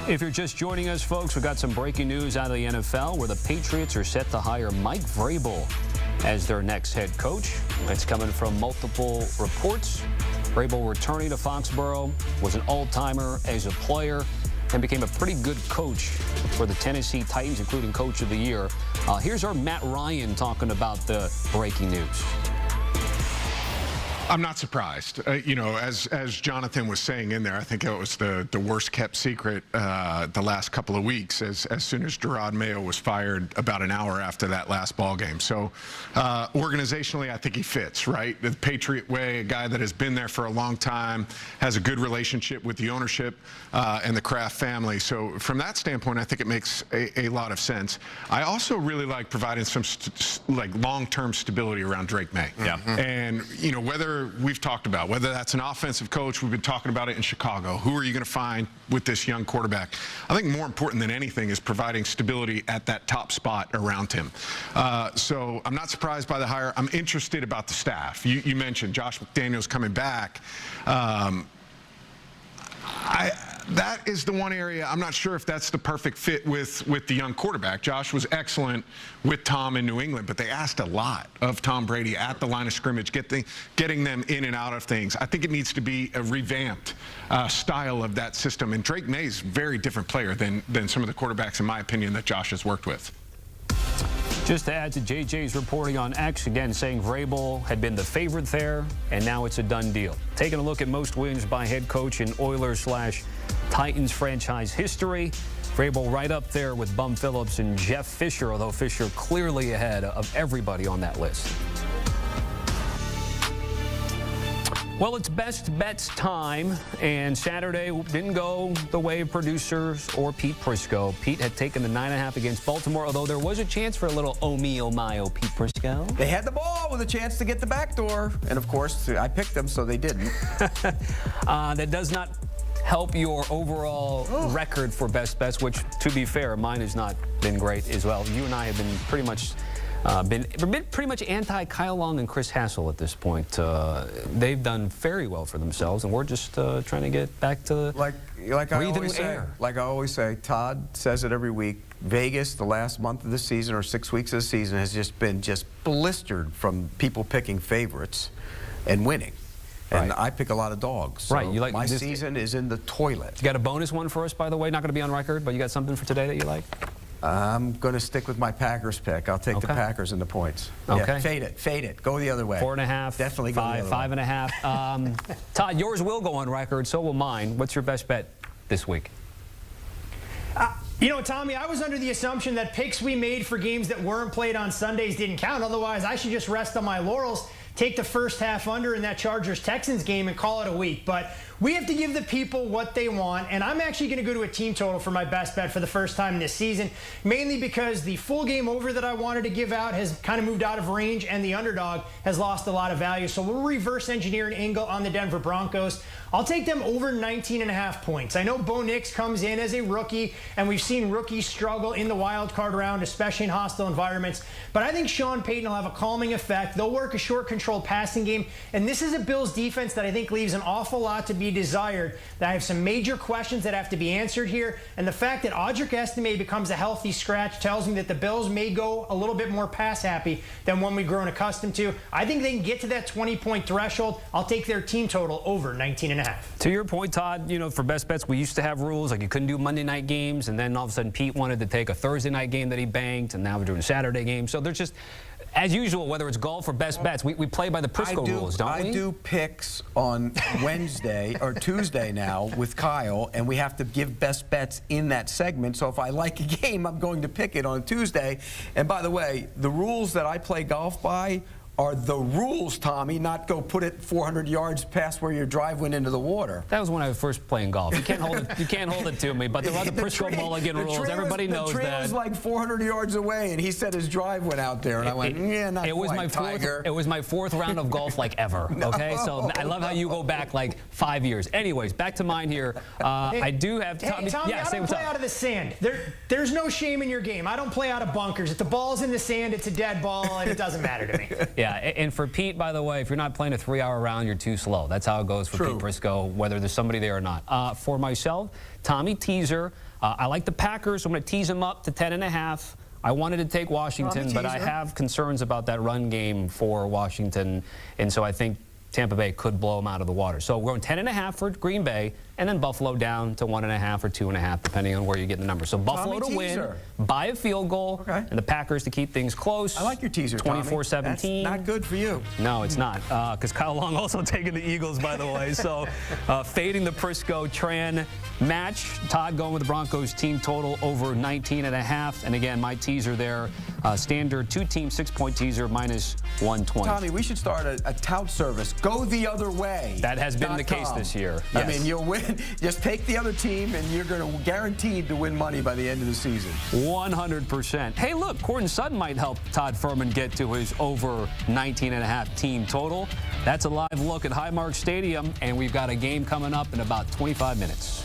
If you're just joining us, folks, we've got some breaking news out of the NFL where the Patriots are set to hire Mike Vrabel as their next head coach. It's coming from multiple reports. Vrabel returning to Foxborough, was an all-timer as a player, and became a pretty good coach for the Tennessee Titans, including Coach of the Year. Here's our Matt Ryan talking about the breaking news. I'm not surprised. You know, as Jonathan was saying in there, I think it was the worst kept secret the last couple of weeks as soon as Gerard Mayo was fired about an hour after that last ball game. So organizationally, I think he fits, right? The Patriot way, a guy that has been there for a long time, has a good relationship with the ownership and the Kraft family. So from that standpoint, I think it makes a lot of sense. I also really like providing some long-term stability around Drake May. Yeah. And, you know, whether we've talked about, whether that's an offensive coach, we've been talking about it in Chicago. Who are you going to find with this young quarterback? I think more important than anything is providing stability at that top spot around him. So I'm not surprised by the hire. I'm interested about the staff. You mentioned Josh McDaniels coming back. That is the one area I'm not sure if that's the perfect fit with the young quarterback. Josh was excellent with Tom in New England, but they asked a lot of Tom Brady at the line of scrimmage, getting them in and out of things. I think it needs to be a revamped style of that system. And Drake May's a very different player than some of the quarterbacks, in my opinion, that Josh has worked with. Just to add to JJ's reporting on X, again, saying Vrabel had been the favorite there, and now it's a done deal. Taking a look at most wins by head coach in Oilers/Titans franchise history. Vrabel right up there with Bum Phillips and Jeff Fisher, although Fisher clearly ahead of everybody on that list. Well, it's best bets time, and Saturday didn't go the way of producers or Pete Prisco. Pete had taken the 9.5 against Baltimore, although there was a chance for a little oh me, oh my, oh Pete Prisco. They had the ball with a chance to get the back door, and of course, I picked them, so they didn't. That does not help your overall record for best bets, which, to be fair, mine has not been great as well. You and I have been pretty much anti-Kyle Long and Chris Hassel at this point. They've done very well for themselves, and we're just trying to get back to breathing air. Like I always say, Todd says it every week, Vegas, the last month of the season or 6 weeks of the season, has just been blistered from people picking favorites and winning. And I pick a lot of dogs. So right. my season is in the toilet. You got a bonus one for us, by the way? Not going to be on record, but you got something for today that you like? I'm going to stick with my Packers pick. I'll take the Packers and the points. Okay. Yeah, fade it. Go the other way. 4.5. Definitely go the other way. 5.5. Todd, yours will go on record, so will mine. What's your best bet this week? You know, Tommy, I was under the assumption that picks we made for games that weren't played on Sundays didn't count. Otherwise, I should just rest on my laurels, take the first half under in that Chargers-Texans game and call it a week. But we have to give the people what they want, and I'm actually going to go to a team total for my best bet for the first time this season, mainly because the full game over that I wanted to give out has kind of moved out of range, and the underdog has lost a lot of value. So we'll reverse engineer an angle on the Denver Broncos. I'll take them over 19.5 points. I know Bo Nix comes in as a rookie, and we've seen rookies struggle in the wild card round, especially in hostile environments. But I think Sean Payton will have a calming effect. They'll work a short, controlled passing game, and this is a Bills defense that I think leaves an awful lot to be desired. That I have some major questions that have to be answered here, and the fact that Audric Estime becomes a healthy scratch tells me that the Bills may go a little bit more pass happy than one we've grown accustomed to. I think they can get to that 20-point threshold. I'll take their team total over 19.5. To your point, Todd, you know, for best bets, we used to have rules like you couldn't do Monday night games, and then all of a sudden Pete wanted to take a Thursday night game that he banked, and now we're doing a Saturday game. So there's just, as usual, whether it's golf or best bets, we play by the Prisco rules, don't we? I do picks on Wednesday or Tuesday now with Kyle, and we have to give best bets in that segment. So if I like a game, I'm going to pick it on a Tuesday. And by the way, the rules that I play golf by are the rules, Tommy, not go put it 400 yards past where your drive went into the water. That was when I was first playing golf. You can't hold it to me, but there are the Prisco Mulligan rules. Everybody knows that. The trail was like 400 yards away, and he said his drive went out there, and I went, yeah, not quite, Tiger. It was my fourth round of golf like ever, okay? So I love how you go back like 5 years. Anyways, back to mine here. I do have Tommy. Tommy, yeah, I don't play out of the sand. There's no shame in your game. I don't play out of bunkers. If the ball's in the sand, it's a dead ball, and it doesn't matter to me. Yeah, and for Pete, by the way, if you're not playing a 3-hour round, you're too slow. That's how it goes for Pete Prisco, whether there's somebody there or not. For myself, Tommy teaser. I like the Packers, so I'm going to tease them up to 10.5. I wanted to take Washington, but I have concerns about that run game for Washington, and so I think Tampa Bay could blow them out of the water. So we're going 10.5 for Green Bay, and then Buffalo down to 1.5 or 2.5, depending on where you get the number. So Buffalo to win by a field goal, and the Packers to keep things close. I like your teaser, 24-17. That's not good for you. No, it's not, because Kyle Long also taking the Eagles, by the way. So fading the Prisco-Tran match. Todd going with the Broncos team total over 19.5. And again, my teaser there, standard 2-team 6-point teaser minus 120. Tommy, we should start a tout service. Go the other way. That has been the case this year. Yes. I mean, you'll win. Just take the other team, and you're going to guaranteed to win money by the end of the season. 100%. Hey, look, Courtland Sutton might help Todd Furman get to his over 19.5 team total. That's a live look at Highmark Stadium, and we've got a game coming up in about 25 minutes.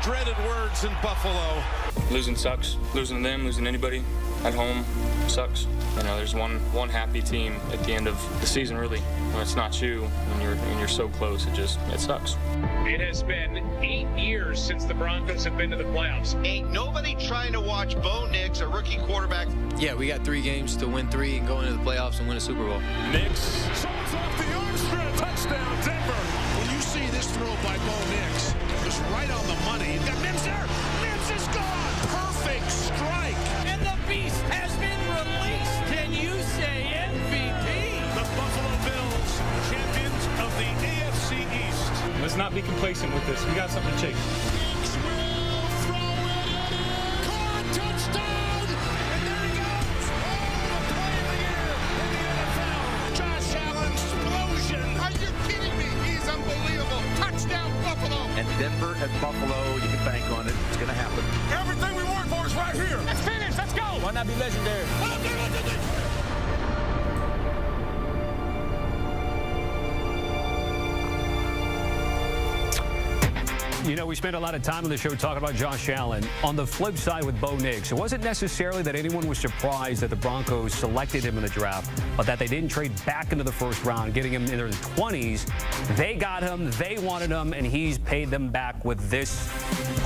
dreaded words in Buffalo. Losing sucks. Losing to them, losing to anybody at home sucks. You know, there's one happy team at the end of the season, really. When it's not you, when you're so close, it sucks. It has been 8 years since the Broncos have been to the playoffs. Ain't nobody trying to watch Bo Nix, a rookie quarterback. Yeah, we got 3 games to win 3 and go into the playoffs and win a Super Bowl. Nix shots off the arm strength. Touchdown, Denver. When you see this throw by Bo Nix, just right on the money. You've got Mims there. Mims is gone. Perfect strike. And the beast has been released. Can you say MVP? The Buffalo Bills, be complacent with this. We got something to chase. And Denver at Buffalo, you can bank on it. It's going to happen. Everything we work for is right here. Let's finish. Let's go. Why not be legendary? You know, we spent a lot of time on the show talking about Josh Allen. On the flip side with Bo Nix, it wasn't necessarily that anyone was surprised that the Broncos selected him in the draft, but that they didn't trade back into the first round, getting him in their 20s. They got him, they wanted him, and he's paid them back with this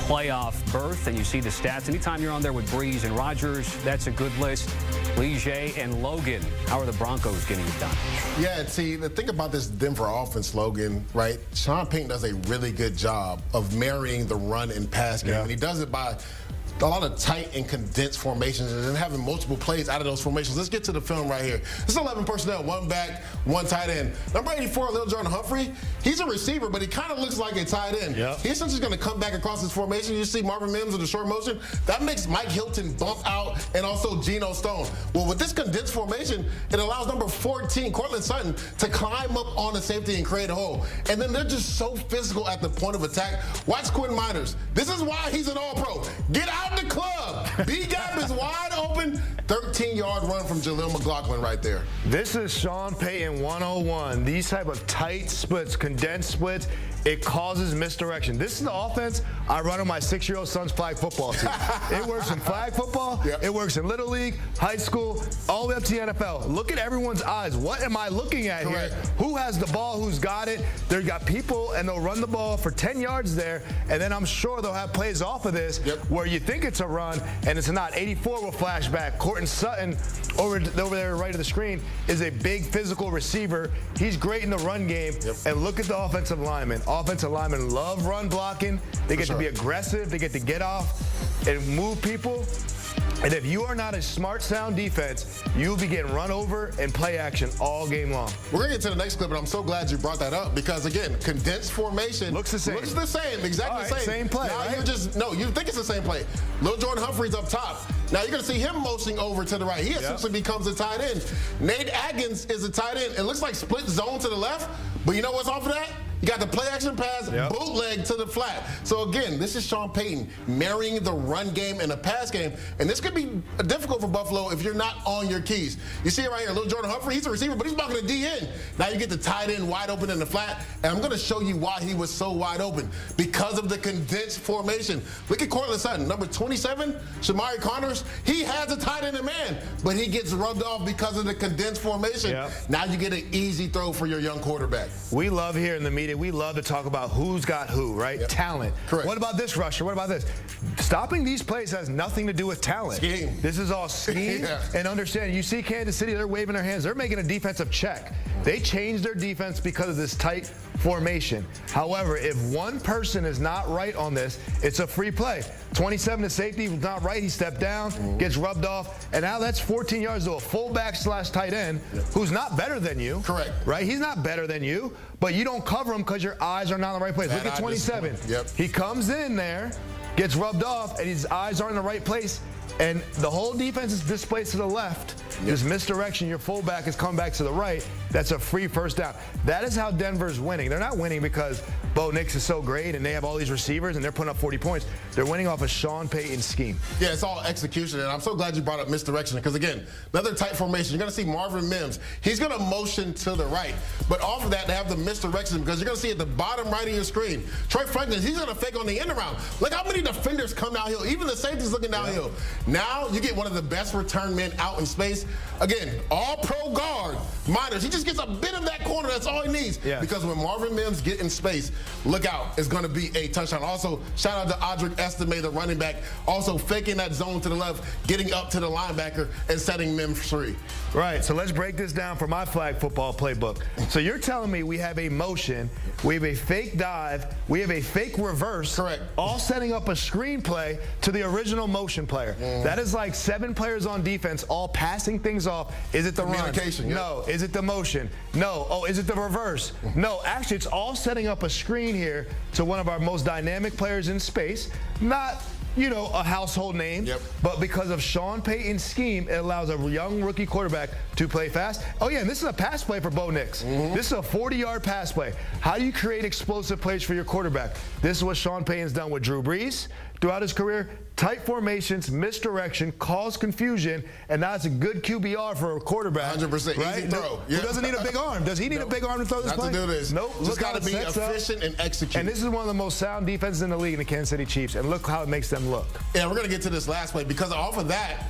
playoff berth. And you see the stats. Anytime you're on there with Breeze and Rodgers, that's a good list. Lige and Logan, how are the Broncos getting it done? Yeah, see, the thing about this Denver offense, Logan, right? Sean Payton does a really good job of marrying the run and pass game. And he does it by a lot of tight and condensed formations and then having multiple plays out of those formations. Let's get to the film right here. This is 11 personnel, one back, one tight end. Number 84, Lil Jordan Humphrey, he's a receiver, but he kind of looks like a tight end. He's essentially going to come back across his formation. You see Marvin Mims with the short motion. That makes Mike Hilton bump out and also Geno Stone. Well, with this condensed formation, it allows number 14, Cortland Sutton, to climb up on the safety and create a hole. And then they're just so physical at the point of attack. Watch Quinn Miners. This is why he's an all-pro. Get out the club. B-gap is wide open. 13-yard run from Jaleel McLaughlin right there. This is Sean Payton 101. These type of tight splits, condensed splits, it causes misdirection. This is the offense I run on my 6-year-old son's flag football team. It works in flag football. It works in Little League, high school, all the way up to the NFL. Look at everyone's eyes. What am I looking at here? Who has the ball? Who's got it? They've got people, and they'll run the ball for 10 yards there, and then I'm sure they'll have plays off of this where you think it's a run, and it's not. 84 will flash back. Cortland Sutton, over there right of the screen, is a big physical receiver. He's great in the run game, and look at the offensive linemen. Offensive linemen love run blocking. They get to be aggressive. They get to get off and move people. And if you are not a smart, sound defense, you'll be getting run over and play action all game long. We're going to get to the next clip, but I'm so glad you brought that up because, again, condensed formation. Looks the same. Looks the same, exactly the same. Same play, now right? you think it's the same play. Lil Jordan Humphrey's up top. Now you're going to see him motioning over to the right. He essentially becomes a tight end. Nate Atkins is a tight end. It looks like split zone to the left, but you know what's off of that? You got the play action pass, bootleg to the flat. So again, this is Sean Payton marrying the run game and the pass game. And this could be difficult for Buffalo if you're not on your keys. You see it right here, Lil Jordan Humphrey, he's a receiver, but he's blocking a D end. Now you get the tight end wide open in the flat. And I'm going to show you why he was so wide open. Because of the condensed formation. Look at Cortland Sutton, number 27, Shamari Connors. He has a tight end in man, but he gets rubbed off because of the condensed formation. Now you get an easy throw for your young quarterback. We love here in the media. We love to talk about who's got who, right? Talent. Correct. What about this rusher? What about this? Stopping these plays has nothing to do with talent. Scheme. This is all scheme and understanding. You see Kansas City, they're waving their hands. They're making a defensive check. They changed their defense because of this tight formation. However, if one person is not right on this, it's a free play. 27 to safety, not right. He stepped down, gets rubbed off, and now that's 14 yards to a fullback / tight end who's not better than you. Correct. Right? He's not better than you, but you don't cover him because your eyes are not in the right place. Look at 27. He comes in there, gets rubbed off, and his eyes are in the right place. And the whole defense is displaced to the left. This misdirection, your fullback is coming back to the right. That's a free first down. That is how Denver's winning. They're not winning because Bo Nix is so great and they have all these receivers and they're putting up 40 points. They're winning off a Sean Payton scheme. Yeah, it's all execution, and I'm so glad you brought up misdirection because, again, another tight formation. You're going to see Marvin Mims. He's going to motion to the right, but off of that, they have the misdirection because you're going to see at the bottom right of your screen, Troy Franklin, he's going to fake on the end around. Look how many defenders come downhill. Even the safety's looking downhill. Now you get one of the best return men out in space. Again, all-pro guard, Miners. He just gets a bit of that corner. That's all he needs. Because when Marvin Mims get in space, look out. It's going to be a touchdown. Also, shout out to Audric Estime, the running back, also faking that zone to the left, getting up to the linebacker, and setting Mims free. Right, so let's break this down for my flag football playbook. So you're telling me we have a motion, we have a fake dive, we have a fake reverse. Correct. All setting up a screenplay to the original motion player. That is like 7 players on defense all passing things off. Is it the run? Communication, No. Is it the motion? motion. No. Oh, is it the reverse? No. Actually, it's all setting up a screen here to one of our most dynamic players in space. Not, you know, a household name, but because of Sean Payton's scheme, it allows a young rookie quarterback to play fast. Oh, yeah, and this is a pass play for Bo Nix. This is a 40-yard pass play. How do you create explosive plays for your quarterback? This is what Sean Payton's done with Drew Brees throughout his career. Tight formations, misdirection, cause confusion, and now it's a good QBR for a quarterback. 100%. Right? Easy throw. Who doesn't need a big arm? Does he need a big arm to throw this play? Not to do this. Nope. Just got to be efficient and execute. And this is one of the most sound defenses in the league in the Kansas City Chiefs, and look how it makes them look. Yeah, we're going to get to this last play because off of that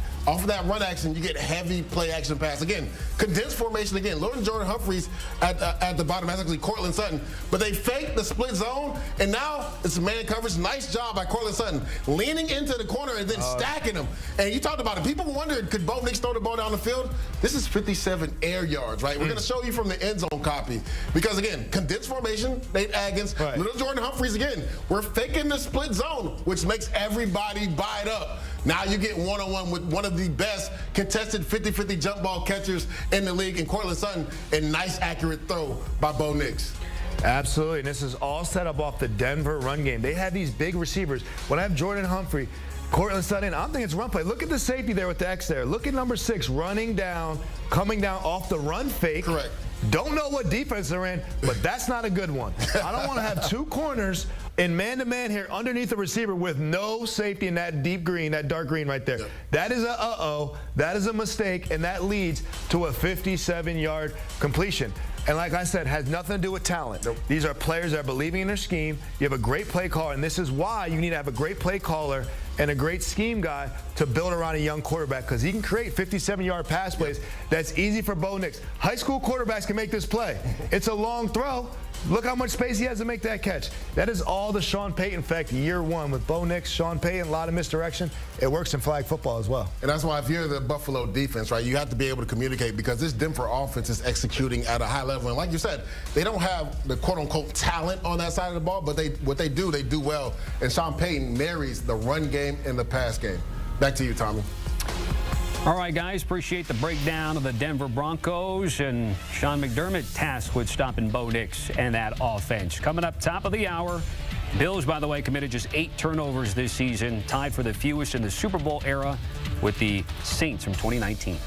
run action, you get heavy play action pass. Again, condensed formation again. Lord Jordan Humphreys at the bottom. That's actually Cortland Sutton. But they fake the split zone, and now it's man coverage. Nice job by Cortland Sutton. Leaning into the corner and then stacking them. And you talked about it. People wondered, could Bo Nix throw the ball down the field? This is 57 air yards, right? We're going to show you from the end zone copy. Because, again, condensed formation, Nate Aggins, Little Jordan Humphreys, again, we're faking the split zone, which makes everybody buy it up. Now you get one-on-one with one of the best contested 50-50 jump ball catchers in the league in Cortland Sutton, and nice accurate throw by Bo Nix. Absolutely, and this is all set up off the Denver run game. They have these big receivers. When I have Jordan Humphrey, Cortland Sutton, I'm thinking it's run play. Look at the safety there with the X there. Look at number 6 running down, coming down off the run fake. Correct. Don't know what defense they're in, but that's not a good one. I don't want to have 2 corners in man-to-man here underneath the receiver with no safety in that deep green, that dark green right there. That is a uh-oh. That is a mistake, and that leads to a 57-yard completion. And like I said, has nothing to do with talent. These are players that are believing in their scheme. You have a great play caller, and this is why you need to have a great play caller and a great scheme guy to build around a young quarterback, because he can create 57-yard pass plays. That's easy for Bo Nix. High school quarterbacks can make this play. It's a long throw. Look how much space he has to make that catch. That is all the Sean Payton effect year 1 with Bo Nix, Sean Payton, a lot of misdirection. It works in flag football as well. And that's why if you're the Buffalo defense, right, you have to be able to communicate, because this Denver offense is executing at a high level. And like you said, they don't have the quote-unquote talent on that side of the ball, but what they do well. And Sean Payton marries the run game and the pass game. Back to you, Tommy. All right, guys, appreciate the breakdown of the Denver Broncos, and Sean McDermott tasked with stopping Bo Nix and that offense. Coming up top of the hour, Bills, by the way, committed just 8 turnovers this season, tied for the fewest in the Super Bowl era with the Saints from 2019.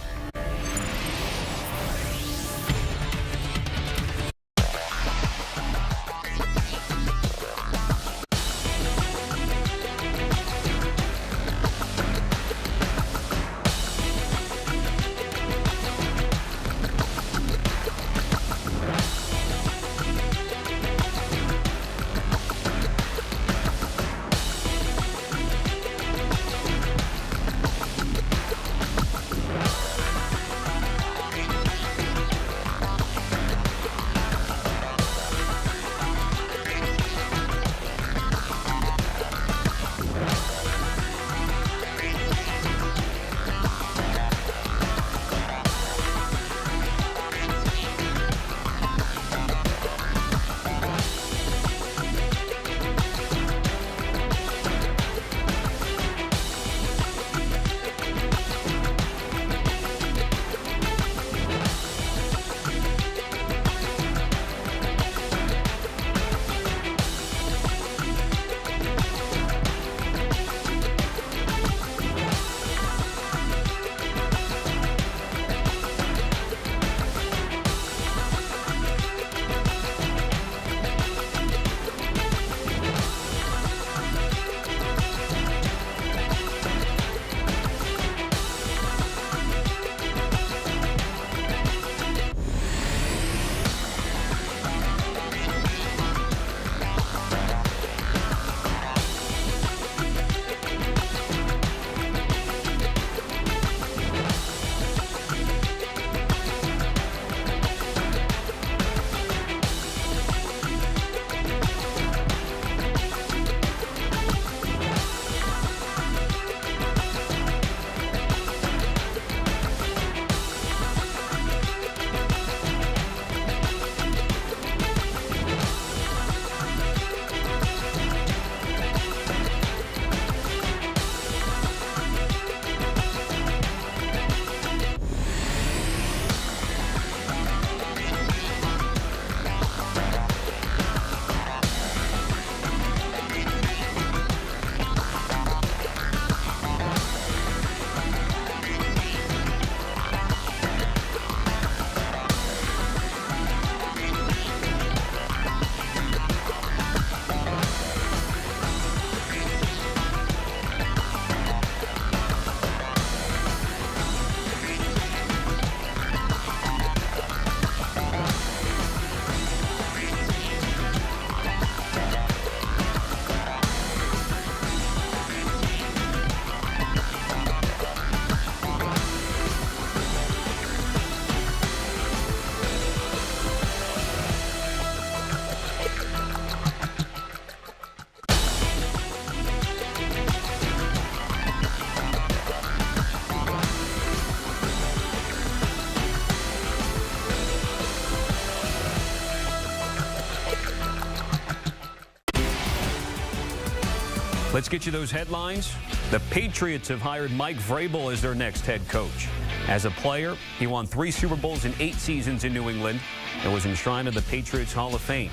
Let's get you those headlines. The Patriots have hired Mike Vrabel as their next head coach. As a player, he won 3 Super Bowls in 8 seasons in New England and was enshrined in the Patriots Hall of Fame.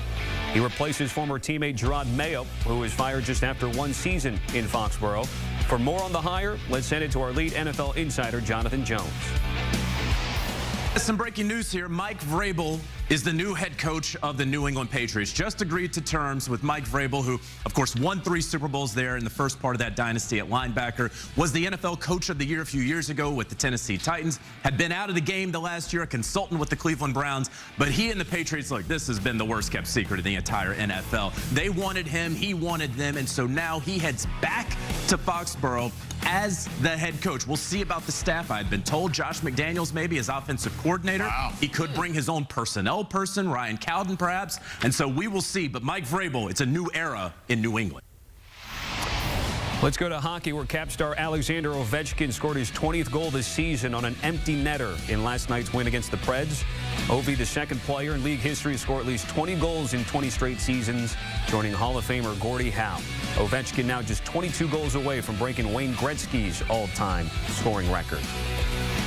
He replaces former teammate Gerard Mayo, who was fired just after 1 season in Foxborough. For more on the hire, let's send it to our lead NFL insider, Jonathan Jones. Some breaking news here. Mike Vrabel is the new head coach of the New England Patriots. Just agreed to terms with Mike Vrabel, who, of course, won 3 Super Bowls there in the first part of that dynasty at linebacker, was the NFL Coach of the Year a few years ago with the Tennessee Titans, had been out of the game the last year, a consultant with the Cleveland Browns, but he and the Patriots, look, this has been the worst kept secret of the entire NFL. They wanted him, he wanted them, and so now he heads back to Foxborough as the head coach. We'll see about the staff. I had been told Josh McDaniels maybe as offensive coordinator. Wow. He could bring his own personnel person, Ryan Cowden perhaps, and so we will see. But Mike Vrabel, it's a new era in New England. Let's go to hockey, where Cap star Alexander Ovechkin scored his 20th goal this season on an empty netter in last night's win against the Preds. Ovi, the second player in league history to score at least 20 goals in 20 straight seasons, joining Hall of Famer Gordie Howe. Ovechkin now just 22 goals away from breaking Wayne Gretzky's all-time scoring record.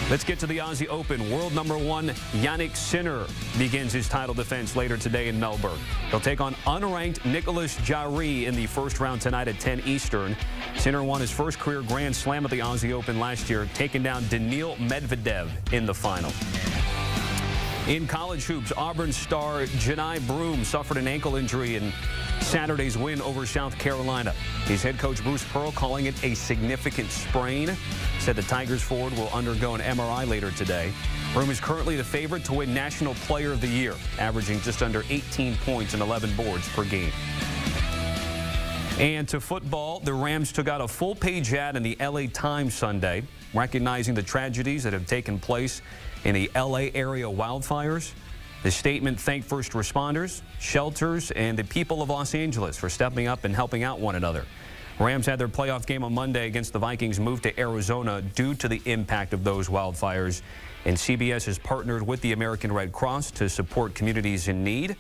Let's get to the Aussie Open. World number 1 Yannick Sinner begins his title defense later today in Melbourne. He'll take on unranked Nicolas Jarry in the first round tonight at 10 Eastern. Sinner won his first career Grand Slam at the Aussie Open last year, taking down Daniil Medvedev in the final. In college hoops, Auburn star Janai Broome suffered an ankle injury in Saturday's win over South Carolina. His head coach Bruce Pearl calling it a significant sprain. Said the Tigers forward will undergo an MRI later today. Broome is currently the favorite to win National Player of the Year, averaging just under 18 points and 11 boards per game. And to football, the Rams took out a full-page ad in the LA Times Sunday, recognizing the tragedies that have taken place in the LA area wildfires. The statement thanked first responders, shelters, and the people of Los Angeles for stepping up and helping out one another. Rams had their playoff game on Monday against the Vikings moved to Arizona due to the impact of those wildfires. And CBS has partnered with the American Red Cross to support communities in need.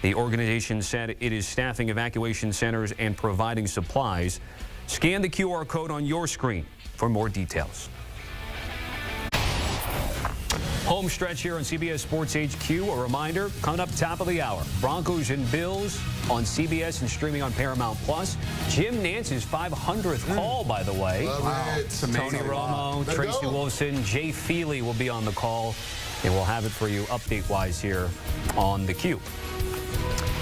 The organization said it is staffing evacuation centers and providing supplies. Scan the QR code on your screen for more details. Home stretch here on CBS Sports HQ. A reminder, coming up top of the hour, Broncos and Bills on CBS and streaming on Paramount+. Jim Nance's 500th call, by the way. Wow. Tony Romo, Tracy Wolfson, Jay Feely will be on the call, and we'll have it for you update-wise here on the Q.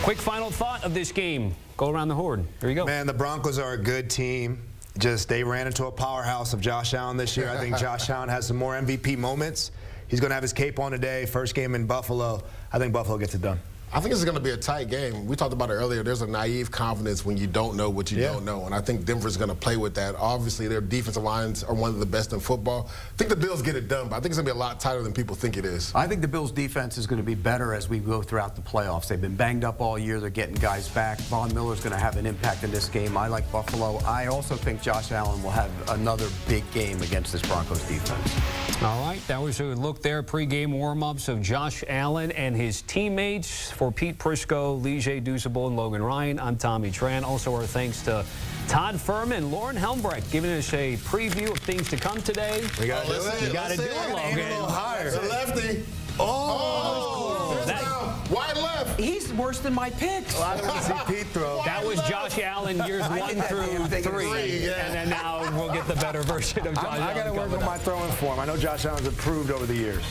Quick final thought of this game. Go around the horn. Here you go. Man, the Broncos are a good team. Just they ran into a powerhouse of Josh Allen this year. I think Josh Allen has some more MVP moments. He's going to have his cape on today. First game in Buffalo. I think Buffalo gets it done. I think it's going to be a tight game. We talked about it earlier. There's a naive confidence when you don't know what you don't know, and I think Denver's going to play with that. Obviously, their defensive lines are one of the best in football. I think the Bills get it done, but I think it's going to be a lot tighter than people think it is. I think the Bills' defense is going to be better as we go throughout the playoffs. They've been banged up all year. They're getting guys back. Von Miller's going to have an impact in this game. I like Buffalo. I also think Josh Allen will have another big game against this Broncos defense. All right, that was a look there, pregame warm-ups of Josh Allen and his teammates. For Pete Prisco, Lige Dusable, and Logan Ryan, I'm Tommy Tran. Also, our thanks to Todd Furman and Lauren Helmbrecht giving us a preview of things to come today. We got to do it. You got to do it, Logan. A little higher. It's a lefty. Wide left. He's worse than my picks. Well, I don't want to see Pete throw. That was Josh Allen years 1 through 3. And then now we'll get the better version of Josh Allen. I got to work on my throwing form. I know Josh Allen's improved over the years.